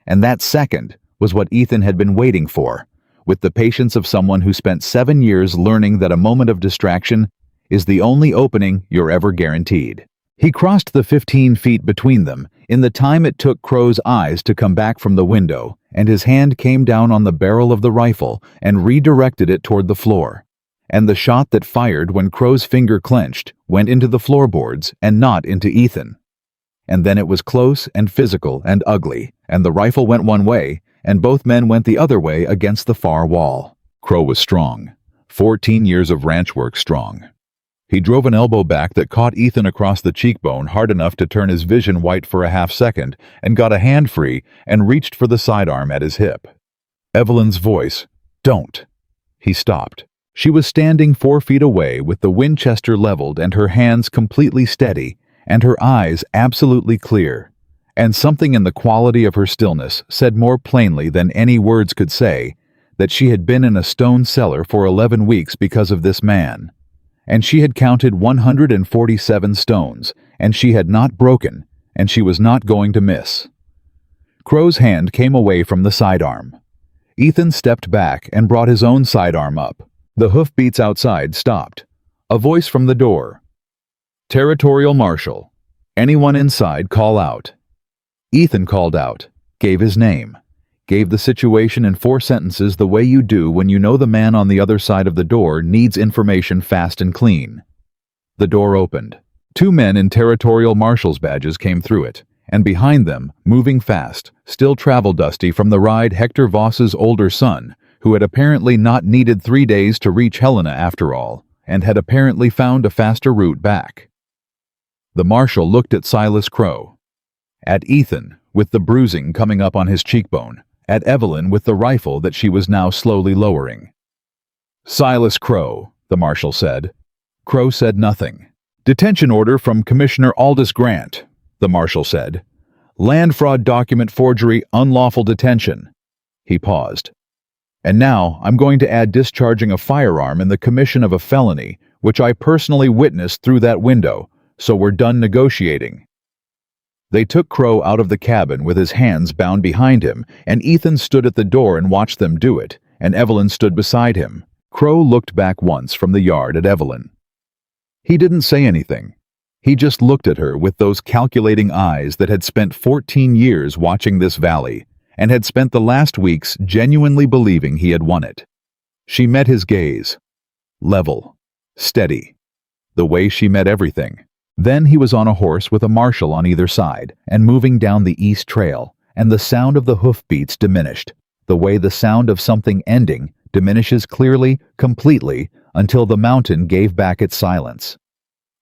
And that second was what Ethan had been waiting for, with the patience of someone who spent 7 years learning that a moment of distraction is the only opening you're ever guaranteed. He crossed the 15 feet between them in the time it took Crow's eyes to come back from the window, and his hand came down on the barrel of the rifle and redirected it toward the floor. And the shot that fired when Crow's finger clenched went into the floorboards and not into Ethan. And then it was close and physical and ugly, and the rifle went one way, and both men went the other way against the far wall. Crow was strong. 14 years of ranch work strong. He drove an elbow back that caught Ethan across the cheekbone hard enough to turn his vision white for a half second, and got a hand free and reached for the sidearm at his hip. Evelyn's voice, "Don't." He stopped. She was standing 4 feet away with the Winchester leveled and her hands completely steady, and her eyes absolutely clear. And something in the quality of her stillness said more plainly than any words could say that she had been in a stone cellar for 11 weeks because of this man. And she had counted 147 stones, and she had not broken, and she was not going to miss. Crow's hand came away from the sidearm. Ethan stepped back and brought his own sidearm up. The hoofbeats outside stopped. A voice from the door. "Territorial Marshal. Anyone inside call out." Ethan called out, gave his name, gave the situation in 4 sentences the way you do when you know the man on the other side of the door needs information fast and clean. The door opened. 2 men in Territorial Marshal's badges came through it, and behind them, moving fast, still travel-dusty from the ride, Hector Voss's older son, who had apparently not needed 3 days to reach Helena after all, and had apparently found a faster route back. The marshal looked at Silas Crow, at Ethan, with the bruising coming up on his cheekbone, at Evelyn with the rifle that she was now slowly lowering. "Silas Crow," the marshal said. Crow said nothing. "Detention order from Commissioner Aldous Grant," the marshal said. "Land fraud, document forgery, unlawful detention." He paused. "And now I'm going to add discharging a firearm in the commission of a felony, which I personally witnessed through that window, so we're done negotiating." They took Crow out of the cabin with his hands bound behind him, and Ethan stood at the door and watched them do it, and Evelyn stood beside him. Crow looked back once from the yard at Evelyn. He didn't say anything. He just looked at her with those calculating eyes that had spent 14 years watching this valley, and had spent the last weeks genuinely believing he had won it. She met his gaze. Level. Steady. The way she met everything. Then he was on a horse with a marshal on either side, and moving down the east trail, and the sound of the hoofbeats diminished, the way the sound of something ending diminishes clearly, completely, until the mountain gave back its silence.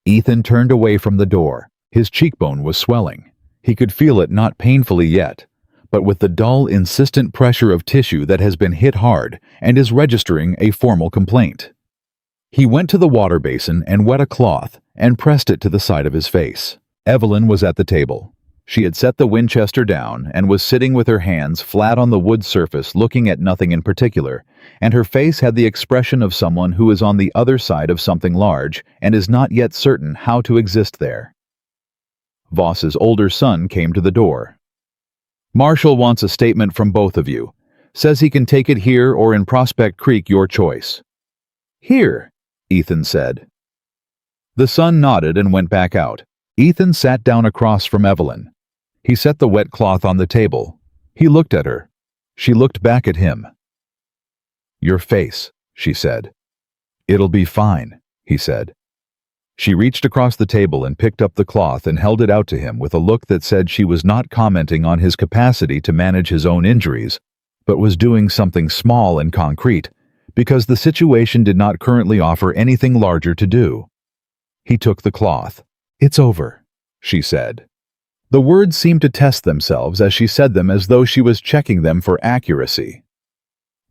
Ethan turned away from the door. His cheekbone was swelling. He could feel it not painfully yet, but with the dull, insistent pressure of tissue that has been hit hard and is registering a formal complaint. He went to the water basin and wet a cloth and pressed it to the side of his face. Evelyn was at the table. She had set the Winchester down and was sitting with her hands flat on the wood surface looking at nothing in particular, and her face had the expression of someone who is on the other side of something large and is not yet certain how to exist there. Voss's older son came to the door. "Marshal wants a statement from both of you. Says he can take it here or in Prospect Creek, your choice." "Here," Ethan said. The son nodded and went back out. Ethan sat down across from Evelyn. He set the wet cloth on the table. He looked at her. She looked back at him. "Your face," she said. "It'll be fine," he said. She reached across the table and picked up the cloth and held it out to him with a look that said she was not commenting on his capacity to manage his own injuries, but was doing something small and concrete, because the situation did not currently offer anything larger to do. He took the cloth. "It's over," she said. The words seemed to test themselves as she said them, as though she was checking them for accuracy.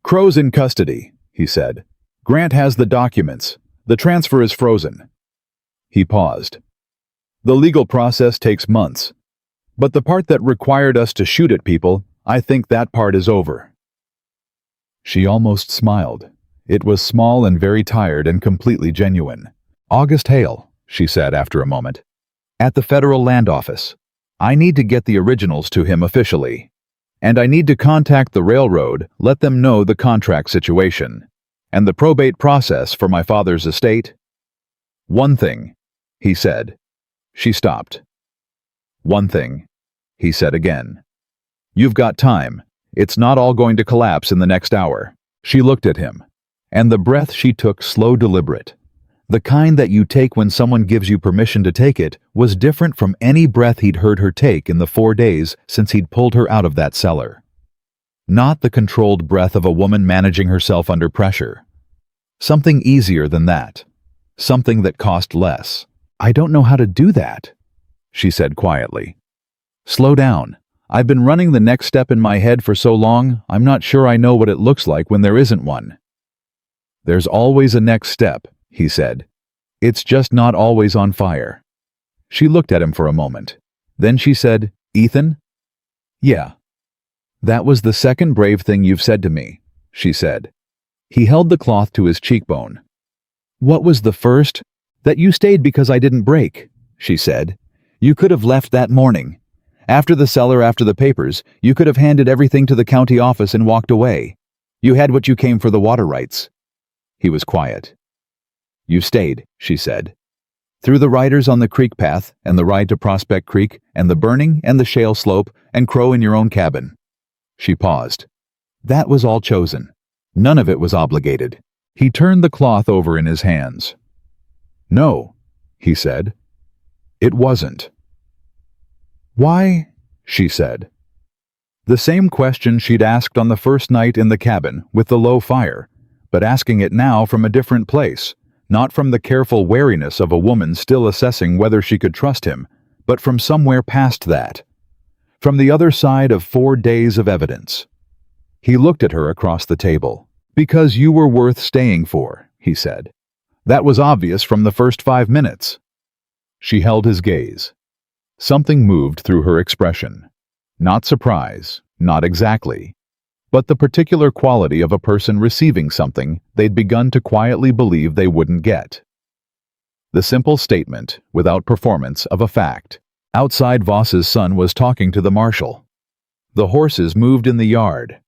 "Crow's in custody," he said. "Grant has the documents. The transfer is frozen." He paused. "The legal process takes months. But the part that required us to shoot at people, I think that part is over." She almost smiled. It was small and very tired and completely genuine. "August Hale," she said after a moment. "At the Federal Land Office. I need to get the originals to him officially. And I need to contact the railroad, let them know the contract situation. And the probate process for my father's estate." "One thing," he said. She stopped. "One thing," he said again. "You've got time. It's not all going to collapse in the next hour." She looked at him, and the breath she took, slow, deliberate, the kind that you take when someone gives you permission to take it, was different from any breath he'd heard her take in the 4 days since he'd pulled her out of that cellar. Not the controlled breath of a woman managing herself under pressure. Something easier than that. Something that cost less. "I don't know how to do that," she said quietly. "Slow down. I've been running the next step in my head for so long, I'm not sure I know what it looks like when there isn't one." "There's always a next step," he said. "It's just not always on fire." She looked at him for a moment. Then she said, "Ethan?" "Yeah." "That was the second brave thing you've said to me," she said. He held the cloth to his cheekbone. "What was the first?" "That you stayed because I didn't break," she said. "You could have left that morning. After the cellar, after the papers, you could have handed everything to the county office and walked away. You had what you came for, the water rights." He was quiet. "You stayed," she said. "Through the riders on the creek path, and the ride to Prospect Creek, and the burning, and the shale slope, and Crow in your own cabin." She paused. "That was all chosen. None of it was obligated." He turned the cloth over in his hands. "No," he said. "It wasn't." "Why?" she said. The same question she'd asked on the first night in the cabin with the low fire, but asking it now from a different place, not from the careful wariness of a woman still assessing whether she could trust him, but from somewhere past that. From the other side of 4 days of evidence. He looked at her across the table. "Because you were worth staying for," he said. "That was obvious from the first 5 minutes." She held his gaze. Something moved through her expression. Not surprise, not exactly, but the particular quality of a person receiving something they'd begun to quietly believe they wouldn't get. The simple statement, without performance, of a fact. Outside, Voss's son was talking to the marshal. The horses moved in the yard.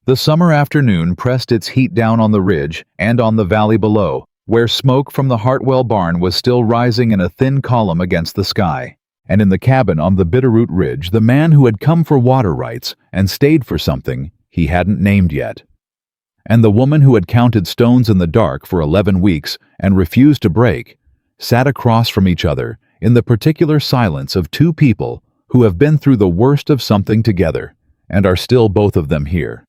The summer afternoon pressed its heat down on the ridge and on the valley below, where smoke from the Hartwell barn was still rising in a thin column against the sky. And in the cabin on the Bitterroot Ridge, the man who had come for water rights and stayed for something he hadn't named yet. And the woman who had counted stones in the dark for 11 weeks and refused to break, sat across from each other in the particular silence of two people who have been through the worst of something together and are still both of them here.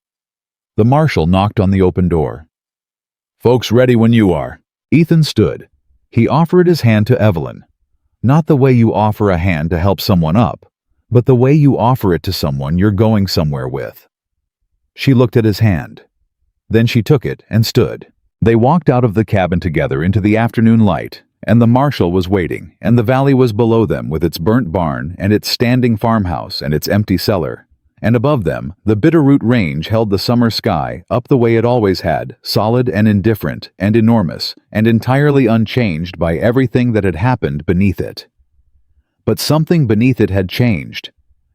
The marshal knocked on the open door. "Folks ready when you are." Ethan stood. He offered his hand to Evelyn. Not the way you offer a hand to help someone up, but the way you offer it to someone you're going somewhere with. She looked at his hand. Then she took it and stood. They walked out of the cabin together into the afternoon light, and the marshal was waiting, and the valley was below them with its burnt barn and its standing farmhouse and its empty cellar. And above them, the Bitterroot Range held the summer sky up the way it always had, solid and indifferent and enormous, and entirely unchanged by everything that had happened beneath it. But something beneath it had changed,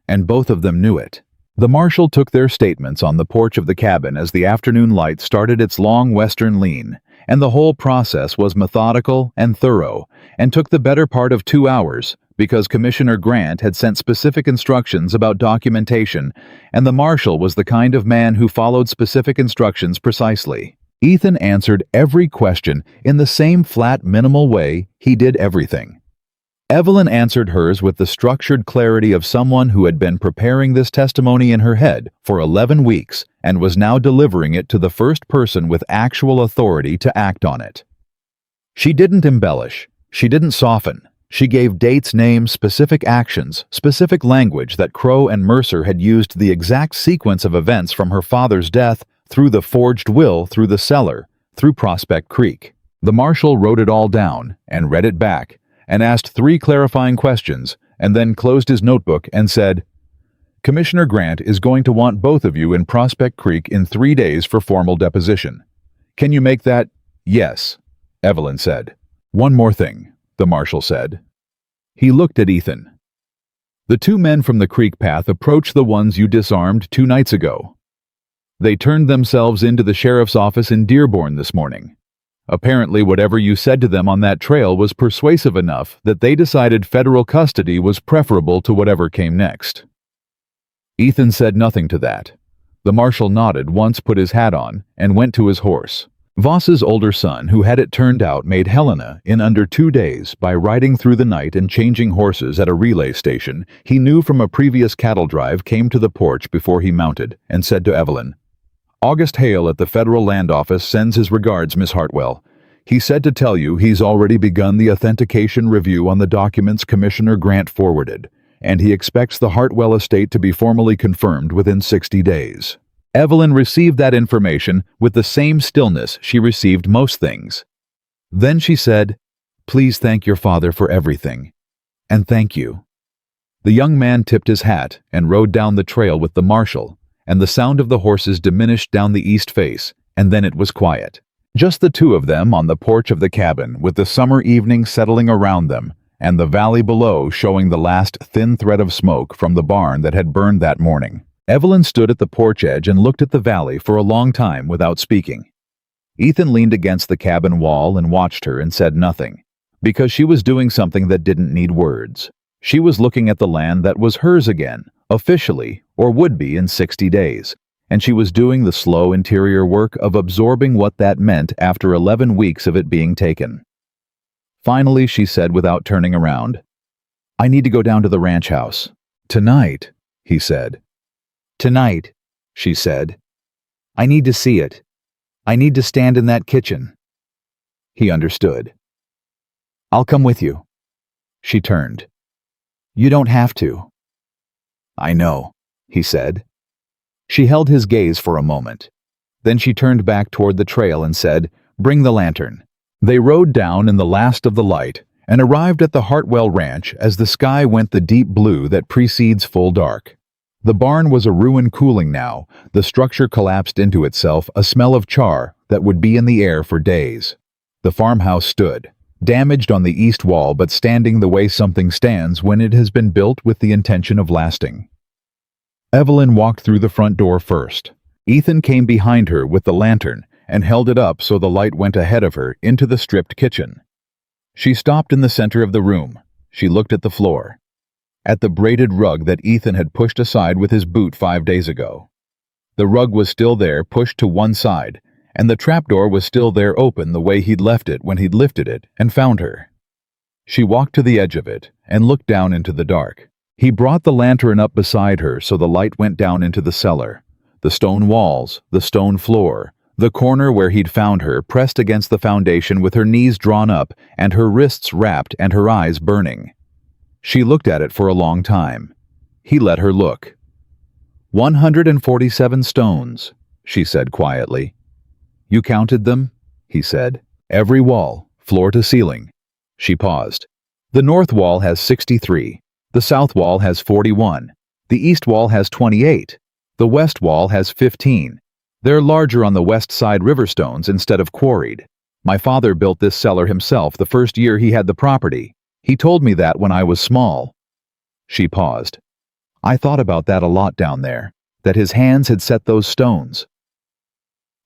and both of them knew it. The marshal took their statements on the porch of the cabin as the afternoon light started its long western lean, and the whole process was methodical and thorough, and took the better part of 2 hours, because Commissioner Grant had sent specific instructions about documentation, and the marshal was the kind of man who followed specific instructions precisely. Ethan answered every question in the same flat, minimal way he did everything. Evelyn answered hers with the structured clarity of someone who had been preparing this testimony in her head for 11 weeks and was now delivering it to the first person with actual authority to act on it. She didn't embellish. She didn't soften. She gave dates, names, specific actions, specific language that Crow and Mercer had used the exact sequence of events from her father's death through the forged will, through the cellar, through Prospect Creek. The marshal wrote it all down and read it back and asked 3 clarifying questions and then closed his notebook and said, "Commissioner Grant is going to want both of you in Prospect Creek in 3 days for formal deposition. Can you make that?" "Yes," Evelyn said. "One more thing," the marshal said. He looked at Ethan. "The 2 men from the creek path approached the ones you disarmed 2 nights ago. They turned themselves into the sheriff's office in Dearborn this morning. Apparently, whatever you said to them on that trail was persuasive enough that they decided federal custody was preferable to whatever came next." Ethan said nothing to that. The marshal nodded once, put his hat on, and went to his horse. Voss's older son, who had it turned out, made Helena in under 2 days by riding through the night and changing horses at a relay station he knew from a previous cattle drive, came to the porch before he mounted and said to Evelyn, "August Hale at the Federal Land Office sends his regards, Miss Hartwell. He said to tell you he's already begun the authentication review on the documents Commissioner Grant forwarded, and he expects the Hartwell estate to be formally confirmed within 60 days. Evelyn received that information with the same stillness she received most things. Then she said, "Please thank your father for everything. And thank you." The young man tipped his hat and rode down the trail with the marshal, and the sound of the horses diminished down the east face, and then it was quiet. Just the 2 of them on the porch of the cabin, with the summer evening settling around them, and the valley below showing the last thin thread of smoke from the barn that had burned that morning. Evelyn stood at the porch edge and looked at the valley for a long time without speaking. Ethan leaned against the cabin wall and watched her and said nothing, because she was doing something that didn't need words. She was looking at the land that was hers again, officially, or would be in 60 days, and she was doing the slow interior work of absorbing what that meant after 11 weeks of it being taken. Finally, she said without turning around, "I need to go down to the ranch house." "Tonight," he said. "Tonight," she said. "I need to see it. I need to stand in that kitchen." He understood. "I'll come with you." She turned. "You don't have to." "I know," he said. She held his gaze for a moment. Then she turned back toward the trail and said, "Bring the lantern." They rode down in the last of the light and arrived at the Hartwell Ranch as the sky went the deep blue that precedes full dark. The barn was a ruin cooling now, the structure collapsed into itself, a smell of char that would be in the air for days. The farmhouse stood, damaged on the east wall but standing the way something stands when it has been built with the intention of lasting. Evelyn walked through the front door first. Ethan came behind her with the lantern and held it up so the light went ahead of her into the stripped kitchen. She stopped in the center of the room. She looked at the floor, at the braided rug that Ethan had pushed aside with his boot 5 days ago. The rug was still there, pushed to one side, and the trapdoor was still there, open the way he'd left it when he'd lifted it and found her. She walked to the edge of it and looked down into the dark. He brought the lantern up beside her so the light went down into the cellar, the stone walls, the stone floor, the corner where he'd found her, pressed against the foundation with her knees drawn up and her wrists wrapped and her eyes burning. She looked at it for a long time. He let her look. 147 stones, she said quietly. You counted them? He said. Every wall, floor to ceiling. She paused. The north wall has 63. The south wall has 41. The east wall has 28. The west wall has 15. They're larger on the west side, river stones instead of quarried. My father built this cellar himself the first year he had the property. He told me that when I was small. She paused. I thought about that a lot down there. that his hands had set those stones.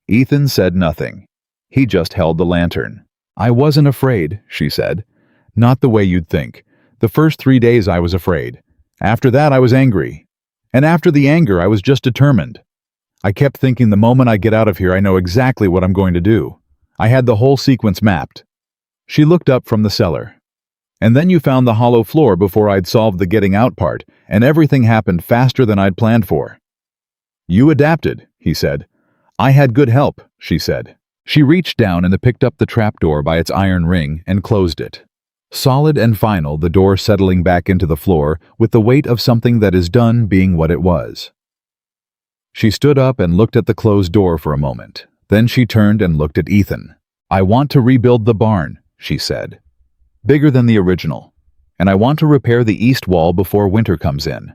Ethan said nothing. He just held the lantern. "I wasn't afraid," she said. "Not the way you'd think. The first 3 days I was afraid. After that I was angry. And after the anger I was just determined. I kept thinking the moment I get out of here I know exactly what I'm going to do. I had the whole sequence mapped." She looked up from the cellar. "And then you found the hollow floor before I'd solved the getting out part, and everything happened faster than I'd planned for." "You adapted," he said. "I had good help," she said. She reached down and picked up the trapdoor by its iron ring and closed it. Solid and final, the door settling back into the floor with the weight of something that is done being what it was. She stood up and looked at the closed door for a moment. Then she turned and looked at Ethan. "I want to rebuild the barn," she said. "Bigger than the original. And I want to repair the east wall before winter comes in.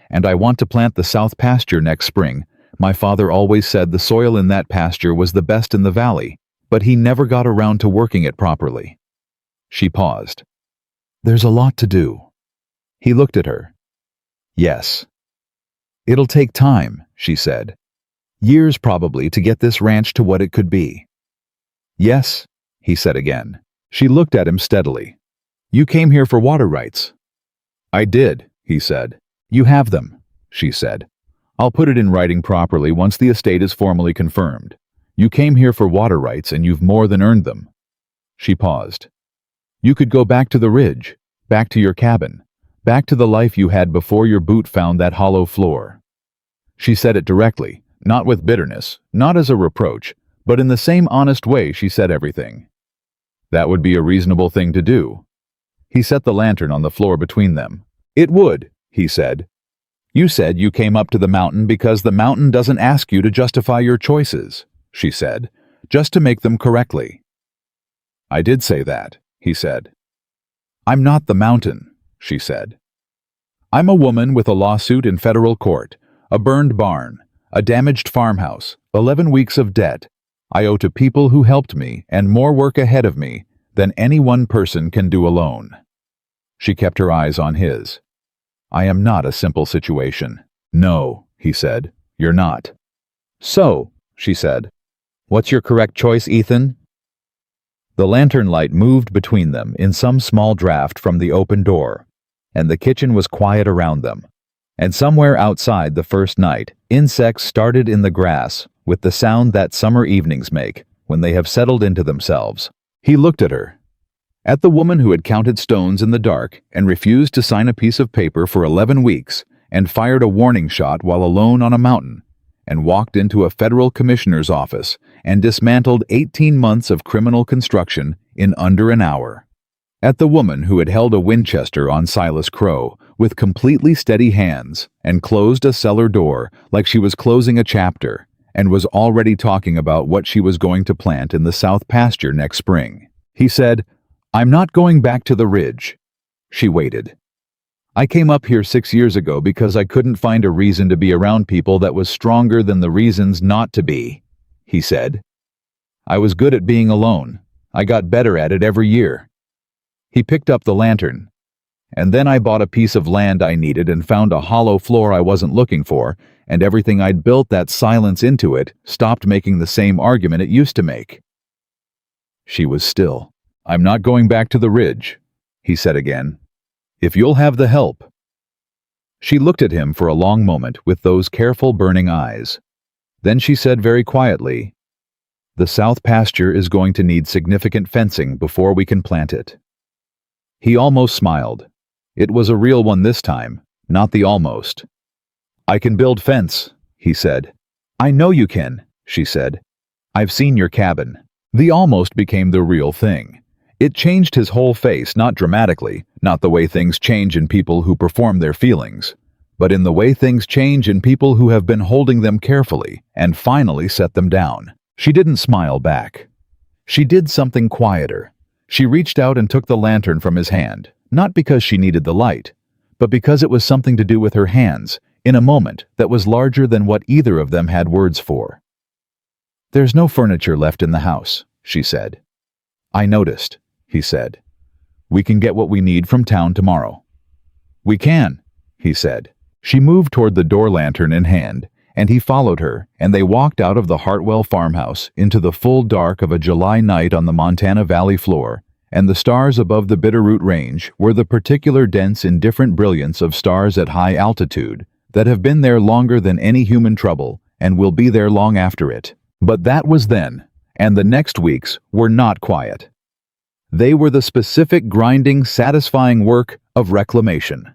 And I want to plant the south pasture next spring. My father always said the soil in that pasture was the best in the valley, but he never got around to working it properly." She paused. "There's a lot to do." He looked at her. "Yes." "It'll take time," she said. "Years probably to get this ranch to what it could be." "Yes," he said again. She looked at him steadily. "You came here for water rights." "I did," he said. "You have them," she said. "I'll put it in writing properly once the estate is formally confirmed. You came here for water rights and you've more than earned them." She paused. "You could go back to the ridge, back to your cabin, back to the life you had before your boot found that hollow floor." She said it directly, not with bitterness, not as a reproach, but in the same honest way she said everything. "That would be a reasonable thing to do." He set the lantern on the floor between them. "It would," he said. "You said you came up to the mountain because the mountain doesn't ask you to justify your choices," she said, "just to make them correctly." "I did say that," he said. "I'm not the mountain," she said. "I'm a woman with a lawsuit in federal court, a burned barn, a damaged farmhouse, 11 weeks of debt. I owe to people who helped me and more work ahead of me than any one person can do alone." She kept her eyes on his. "I am not a simple situation." "No," he said, "you're not." "So," she said, "what's your correct choice, Ethan?" The lantern light moved between them in some small draft from the open door, and the kitchen was quiet around them. And somewhere outside the first night, insects started in the grass with the sound that summer evenings make when they have settled into themselves. He looked at her. At the woman who had counted stones in the dark and refused to sign a piece of paper for 11 weeks and fired a warning shot while alone on a mountain, and walked into a federal commissioner's office and dismantled 18 months of criminal construction in under an hour. At the woman who had held a Winchester on Silas Crow with completely steady hands and closed a cellar door like she was closing a chapter and was already talking about what she was going to plant in the south pasture next spring. He said, "I'm not going back to the ridge." She waited. "I came up here 6 years ago because I couldn't find a reason to be around people that was stronger than the reasons not to be," he said. "I was good at being alone. I got better at it every year." He picked up the lantern. "And then I bought a piece of land I needed and found a hollow floor I wasn't looking for, and everything I'd built that silence into it stopped making the same argument it used to make." She was still. "I'm not going back to the ridge," he said again. "If you'll have the help." She looked at him for a long moment with those careful burning eyes. Then she said very quietly, "The south pasture is going to need significant fencing before we can plant it." He almost smiled. It was a real one this time, not the almost. "I can build fence," he said. "I know you can," she said. "I've seen your cabin." The almost became the real thing. It changed his whole face, not dramatically, not the way things change in people who perform their feelings, but in the way things change in people who have been holding them carefully and finally set them down. She didn't smile back. She did something quieter. She reached out and took the lantern from his hand, not because she needed the light, but because it was something to do with her hands, in a moment that was larger than what either of them had words for. "There's no furniture left in the house," she said. "I noticed," he said. "We can get what we need from town tomorrow." "We can," he said. She moved toward the door lantern in hand, and he followed her, and they walked out of the Hartwell farmhouse into the full dark of a July night on the Montana Valley floor, and the stars above the Bitterroot Range were the particular dense indifferent brilliance of stars at high altitude that have been there longer than any human trouble and will be there long after it. But that was then, and the next weeks were not quiet. They were the specific, grinding, satisfying work of reclamation.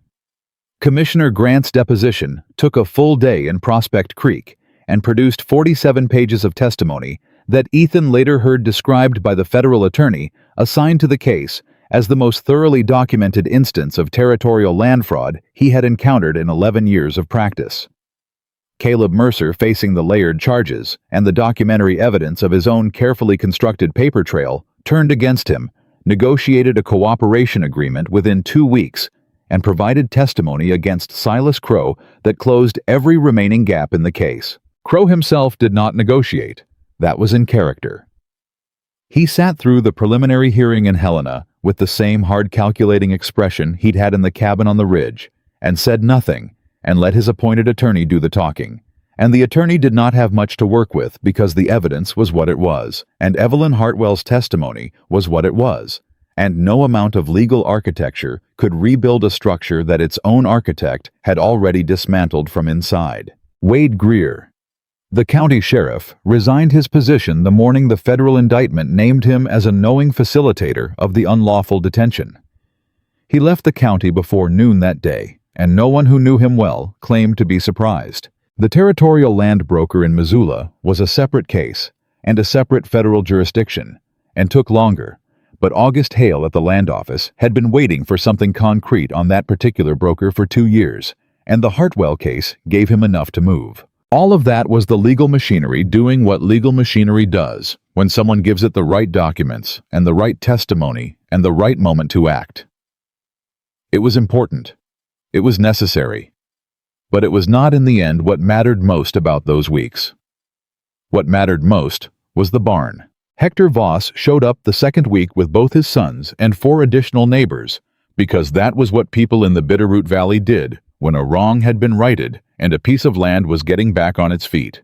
Commissioner Grant's deposition took a full day in Prospect Creek and produced 47 pages of testimony that Ethan later heard described by the federal attorney assigned to the case as the most thoroughly documented instance of territorial land fraud he had encountered in 11 years of practice. Caleb Mercer, facing the layered charges and the documentary evidence of his own carefully constructed paper trail, turned against him, negotiated a cooperation agreement within 2 weeks, and provided testimony against Silas Crow that closed every remaining gap in the case. Crow himself did not negotiate. That was in character. He sat through the preliminary hearing in Helena with the same hard calculating expression he'd had in the cabin on the ridge, and said nothing, and let his appointed attorney do the talking. And the attorney did not have much to work with because the evidence was what it was, and Evelyn Hartwell's testimony was what it was, and no amount of legal architecture could rebuild a structure that its own architect had already dismantled from inside. Wade Greer, the county sheriff, resigned his position the morning the federal indictment named him as a knowing facilitator of the unlawful detention. He left the county before noon that day, and no one who knew him well claimed to be surprised. The territorial land broker in Missoula was a separate case and a separate federal jurisdiction, and took longer, but August Hale at the land office had been waiting for something concrete on that particular broker for 2 years, and the Hartwell case gave him enough to move. All of that was the legal machinery doing what legal machinery does when someone gives it the right documents and the right testimony and the right moment to act. It was important. It was necessary. But it was not in the end what mattered most about those weeks. What mattered most was the barn. Hector Voss showed up the second week with both his sons and 4 additional neighbors, because that was what people in the Bitterroot Valley did when a wrong had been righted and a piece of land was getting back on its feet.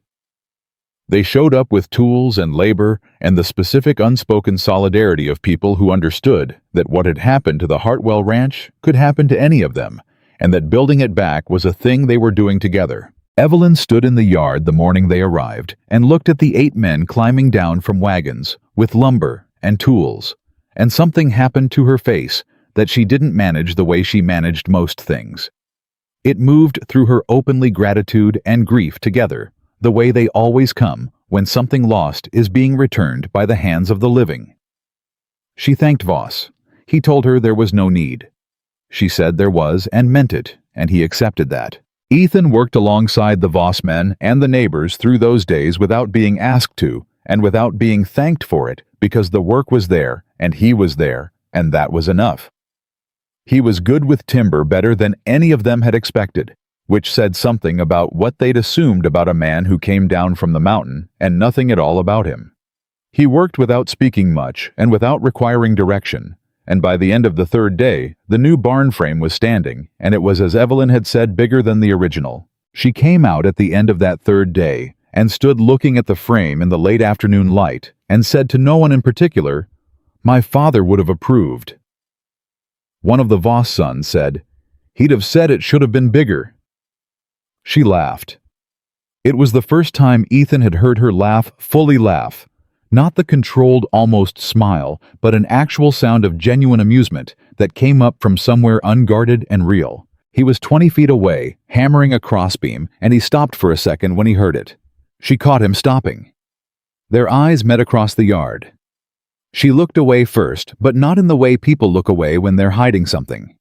They showed up with tools and labor and the specific unspoken solidarity of people who understood that what had happened to the Hartwell Ranch could happen to any of them, and that building it back was a thing they were doing together. Evelyn stood in the yard the morning they arrived and looked at the 8 men climbing down from wagons with lumber and tools, and something happened to her face that she didn't manage the way she managed most things. It moved through her openly gratitude and grief together, the way they always come when something lost is being returned by the hands of the living. She thanked Voss. He told her there was no need. She said there was and meant it, and he accepted that. Ethan worked alongside the Voss men and the neighbors through those days without being asked to, and without being thanked for it, because the work was there, and he was there, and that was enough. He was good with timber better than any of them had expected, which said something about what they'd assumed about a man who came down from the mountain and nothing at all about him. He worked without speaking much and without requiring direction, and by the end of the 3rd day, the new barn frame was standing, and it was, as Evelyn had said, bigger than the original. She came out at the end of that 3rd day and stood looking at the frame in the late afternoon light and said to no one in particular, "My father would have approved." One of the Voss sons said, "He'd have said it should have been bigger." She laughed. It was the first time Ethan had heard her laugh, fully laugh. Not the controlled, almost smile, but an actual sound of genuine amusement that came up from somewhere unguarded and real. He was 20 feet away, hammering a crossbeam, and he stopped for a second when he heard it. She caught him stopping. Their eyes met across the yard. She looked away first, but not in the way people look away when they're hiding something.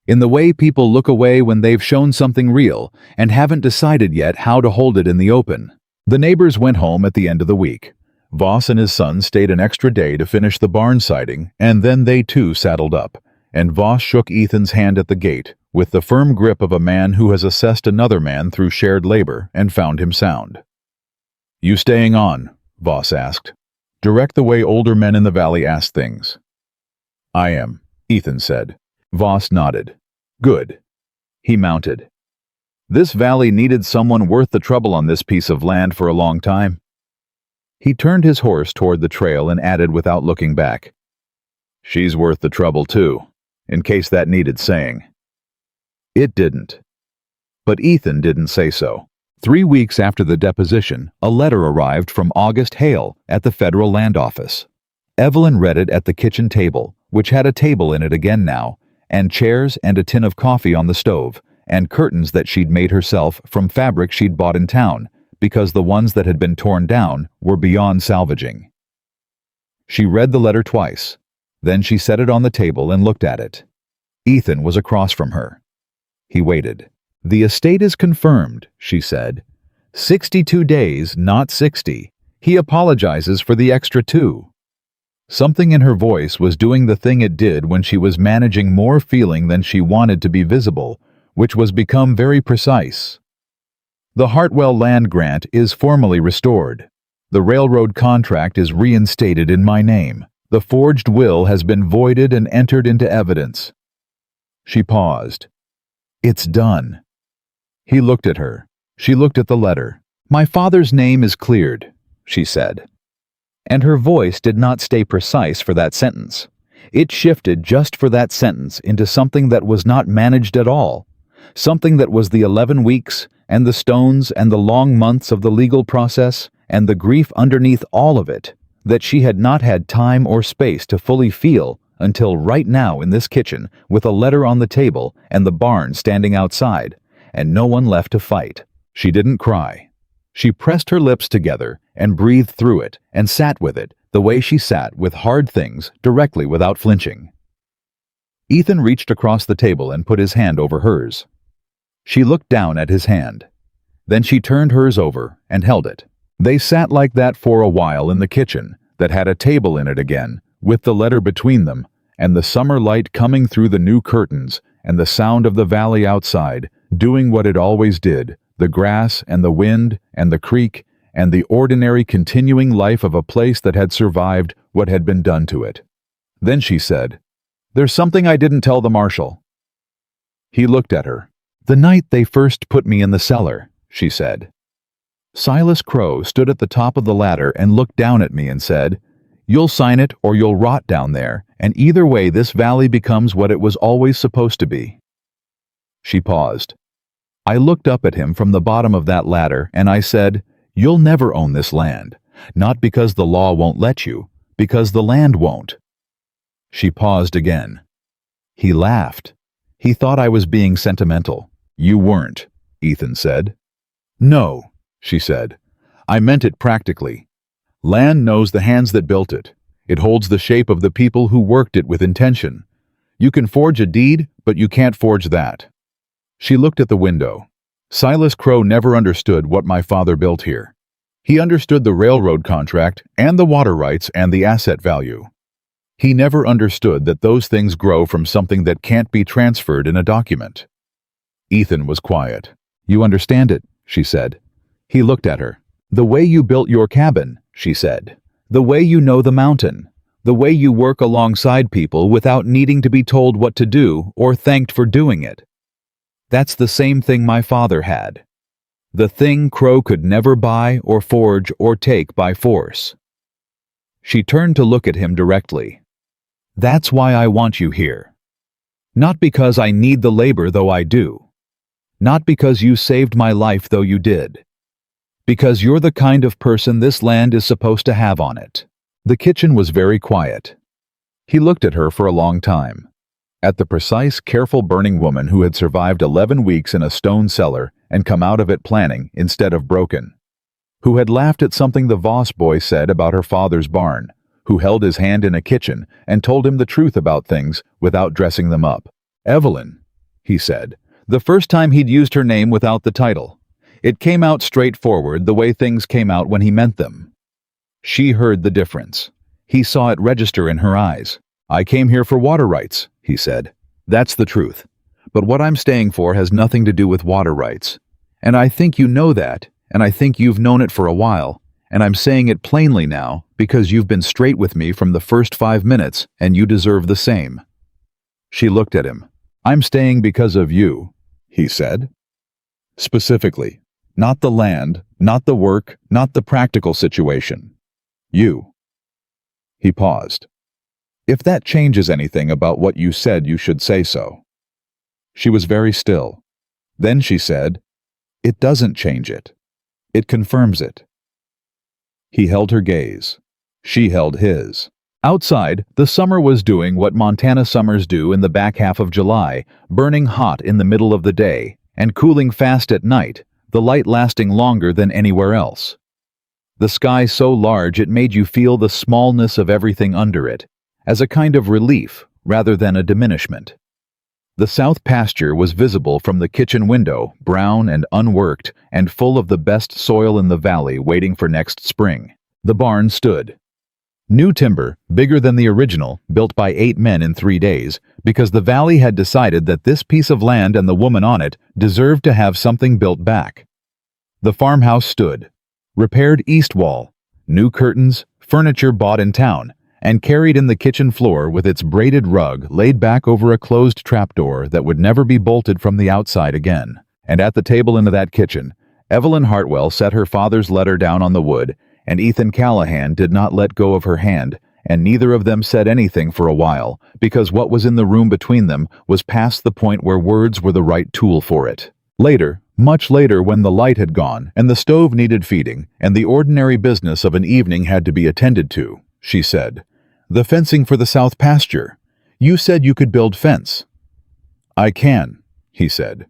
In the way people look away when they've shown something real and haven't decided yet how to hold it in the open. The neighbors went home at the end of the week. Voss and his son stayed an extra day to finish the barn siding, and then they too saddled up, and Voss shook Ethan's hand at the gate with the firm grip of a man who has assessed another man through shared labor and found him sound. "You staying on?" Voss asked. "Direct the way older men in the valley ask things." "I am," Ethan said. Voss nodded. "Good." He mounted. This valley needed someone worth the trouble on this piece of land for a long time. He turned his horse toward the trail and added without looking back, "She's worth the trouble too, in case that needed saying." It didn't. But Ethan didn't say so. 3 weeks after the deposition, a letter arrived from August Hale at the Federal Land Office. Evelyn read it at the kitchen table, which had a table in it again now, and chairs and a tin of coffee on the stove, and curtains that she'd made herself from fabric she'd bought in town, because the ones that had been torn down were beyond salvaging. She read the letter twice. Then she set it on the table and looked at it. Ethan was across from her. He waited. "The estate is confirmed," she said. 62 days, not 60. He apologizes for the extra 2. Something in her voice was doing the thing it did when she was managing more feeling than she wanted to be visible, which was become very precise. "The Hartwell land grant is formally restored. The railroad contract is reinstated in my name. The forged will has been voided and entered into evidence." She paused. "It's done." He looked at her. She looked at the letter. "My father's name is cleared," she said. And her voice did not stay precise for that sentence. It shifted just for that sentence into something that was not managed at all, something that was the 11 weeks and the stones and the long months of the legal process and the grief underneath all of it, that she had not had time or space to fully feel until right now in this kitchen with a letter on the table and the barn standing outside, and no one left to fight. She didn't cry. She pressed her lips together and breathed through it and sat with it the way she sat with hard things directly without flinching. Ethan reached across the table and put his hand over hers. She looked down at his hand. Then she turned hers over and held it. They sat like that for a while in the kitchen that had a table in it again, with the letter between them, and the summer light coming through the new curtains, and the sound of the valley outside, doing what it always did, the grass and the wind and the creek, and the ordinary continuing life of a place that had survived what had been done to it. Then she said, "There's something I didn't tell the marshal." He looked at her. "The night they first put me in the cellar," she said. "Silas Crow stood at the top of the ladder and looked down at me and said, 'You'll sign it or you'll rot down there, and either way this valley becomes what it was always supposed to be.'" She paused. "I looked up at him from the bottom of that ladder and I said, 'You'll never own this land, not because the law won't let you, because the land won't.'" She paused again. He laughed. He thought I was being sentimental. "You weren't," Ethan said. "No," she said. "I meant it practically. Land knows the hands that built it. It holds the shape of the people who worked it with intention. You can forge a deed, but you can't forge that." She looked at the window. "Silas Crow never understood what my father built here. He understood the railroad contract and the water rights and the asset value. He never understood that those things grow from something that can't be transferred in a document." Ethan was quiet. "You understand it," she said. He looked at her. "The way you built your cabin," she said. "The way you know the mountain. The way you work alongside people without needing to be told what to do or thanked for doing it. That's the same thing my father had. The thing Crow could never buy or forge or take by force." She turned to look at him directly. "That's why I want you here. Not because I need the labor, though I do. Not because you saved my life, though you did. Because you're the kind of person this land is supposed to have on it." The kitchen was very quiet. He looked at her for a long time. At the precise, careful burning woman who had survived 11 weeks in a stone cellar and come out of it planning instead of broken. Who had laughed at something the Voss boy said about her father's barn. Who held his hand in a kitchen and told him the truth about things without dressing them up. "Evelyn," he said, the first time he'd used her name without the title. It came out straightforward the way things came out when he meant them. She heard the difference. He saw it register in her eyes. "I came here for water rights," he said. "That's the truth. But what I'm staying for has nothing to do with water rights. And I think you know that, and I think you've known it for a while, and I'm saying it plainly now because you've been straight with me from the first 5 minutes, and you deserve the same." She looked at him. "I'm staying because of you," he said. Specifically, not the land, not the work, not the practical situation. You. He paused. If that changes anything about what you said, you should say so. She was very still. Then she said, "It doesn't change it. It confirms it." He held her gaze. She held his. Outside, the summer was doing what Montana summers do in the back half of July, burning hot in the middle of the day and cooling fast at night, the light lasting longer than anywhere else. The sky so large it made you feel the smallness of everything under it, as a kind of relief rather than a diminishment. The south pasture was visible from the kitchen window, brown and unworked, and full of the best soil in the valley waiting for next spring. The barn stood. New timber, bigger than the original, built by 8 men in 3 days, because the valley had decided that this piece of land and the woman on it deserved to have something built back. The farmhouse stood. Repaired east wall, new curtains, furniture bought in town, and carried in the kitchen floor with its braided rug laid back over a closed trapdoor that would never be bolted from the outside again. And at the table in that kitchen, Evelyn Hartwell set her father's letter down on the wood, and Ethan Callahan did not let go of her hand, and neither of them said anything for a while, because what was in the room between them was past the point where words were the right tool for it. Later, much later, when the light had gone, and the stove needed feeding, and the ordinary business of an evening had to be attended to, she said, "The fencing for the south pasture. You said you could build fence." "I can," he said.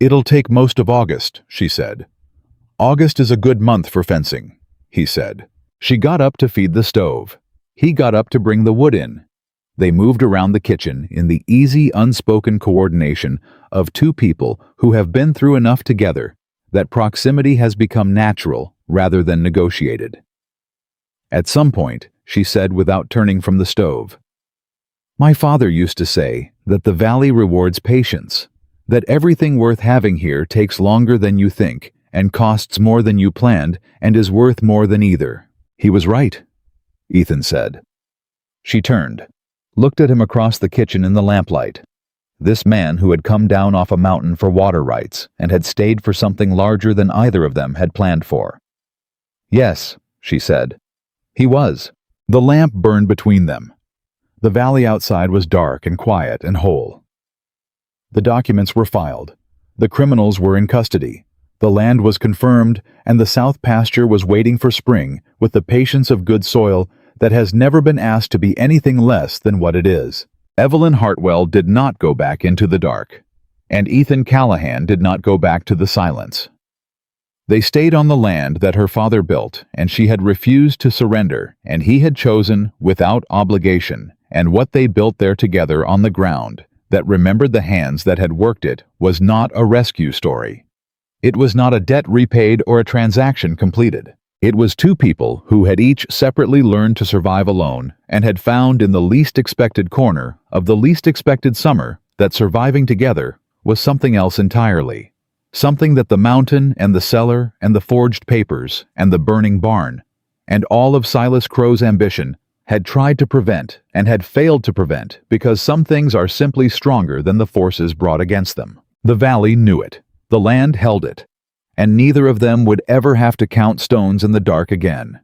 "It'll take most of August," she said. "August is a good month for fencing," he said. She got up to feed the stove. He got up to bring the wood in. They moved around the kitchen in the easy, unspoken coordination of two people who have been through enough together that proximity has become natural rather than negotiated. At some point, she said without turning from the stove, "My father used to say that the valley rewards patience, that everything worth having here takes longer than you think and costs more than you planned and is worth more than either." "He was right," Ethan said. She turned, looked at him across the kitchen in the lamplight. This man who had come down off a mountain for water rights and had stayed for something larger than either of them had planned for. "Yes," she said. "He was." The lamp burned between them. The valley outside was dark and quiet and whole. The documents were filed. The criminals were in custody. The land was confirmed, and the south pasture was waiting for spring with the patience of good soil that has never been asked to be anything less than what it is. Evelyn Hartwell did not go back into the dark, and Ethan Callahan did not go back to the silence. They stayed on the land that her father built, and she had refused to surrender, and he had chosen without obligation, and what they built there together on the ground that remembered the hands that had worked it was not a rescue story. It was not a debt repaid or a transaction completed. It was two people who had each separately learned to survive alone and had found in the least expected corner of the least expected summer that surviving together was something else entirely. Something that the mountain and the cellar and the forged papers and the burning barn and all of Silas Crow's ambition had tried to prevent and had failed to prevent because some things are simply stronger than the forces brought against them. The valley knew it. The land held it. And neither of them would ever have to count stones in the dark again.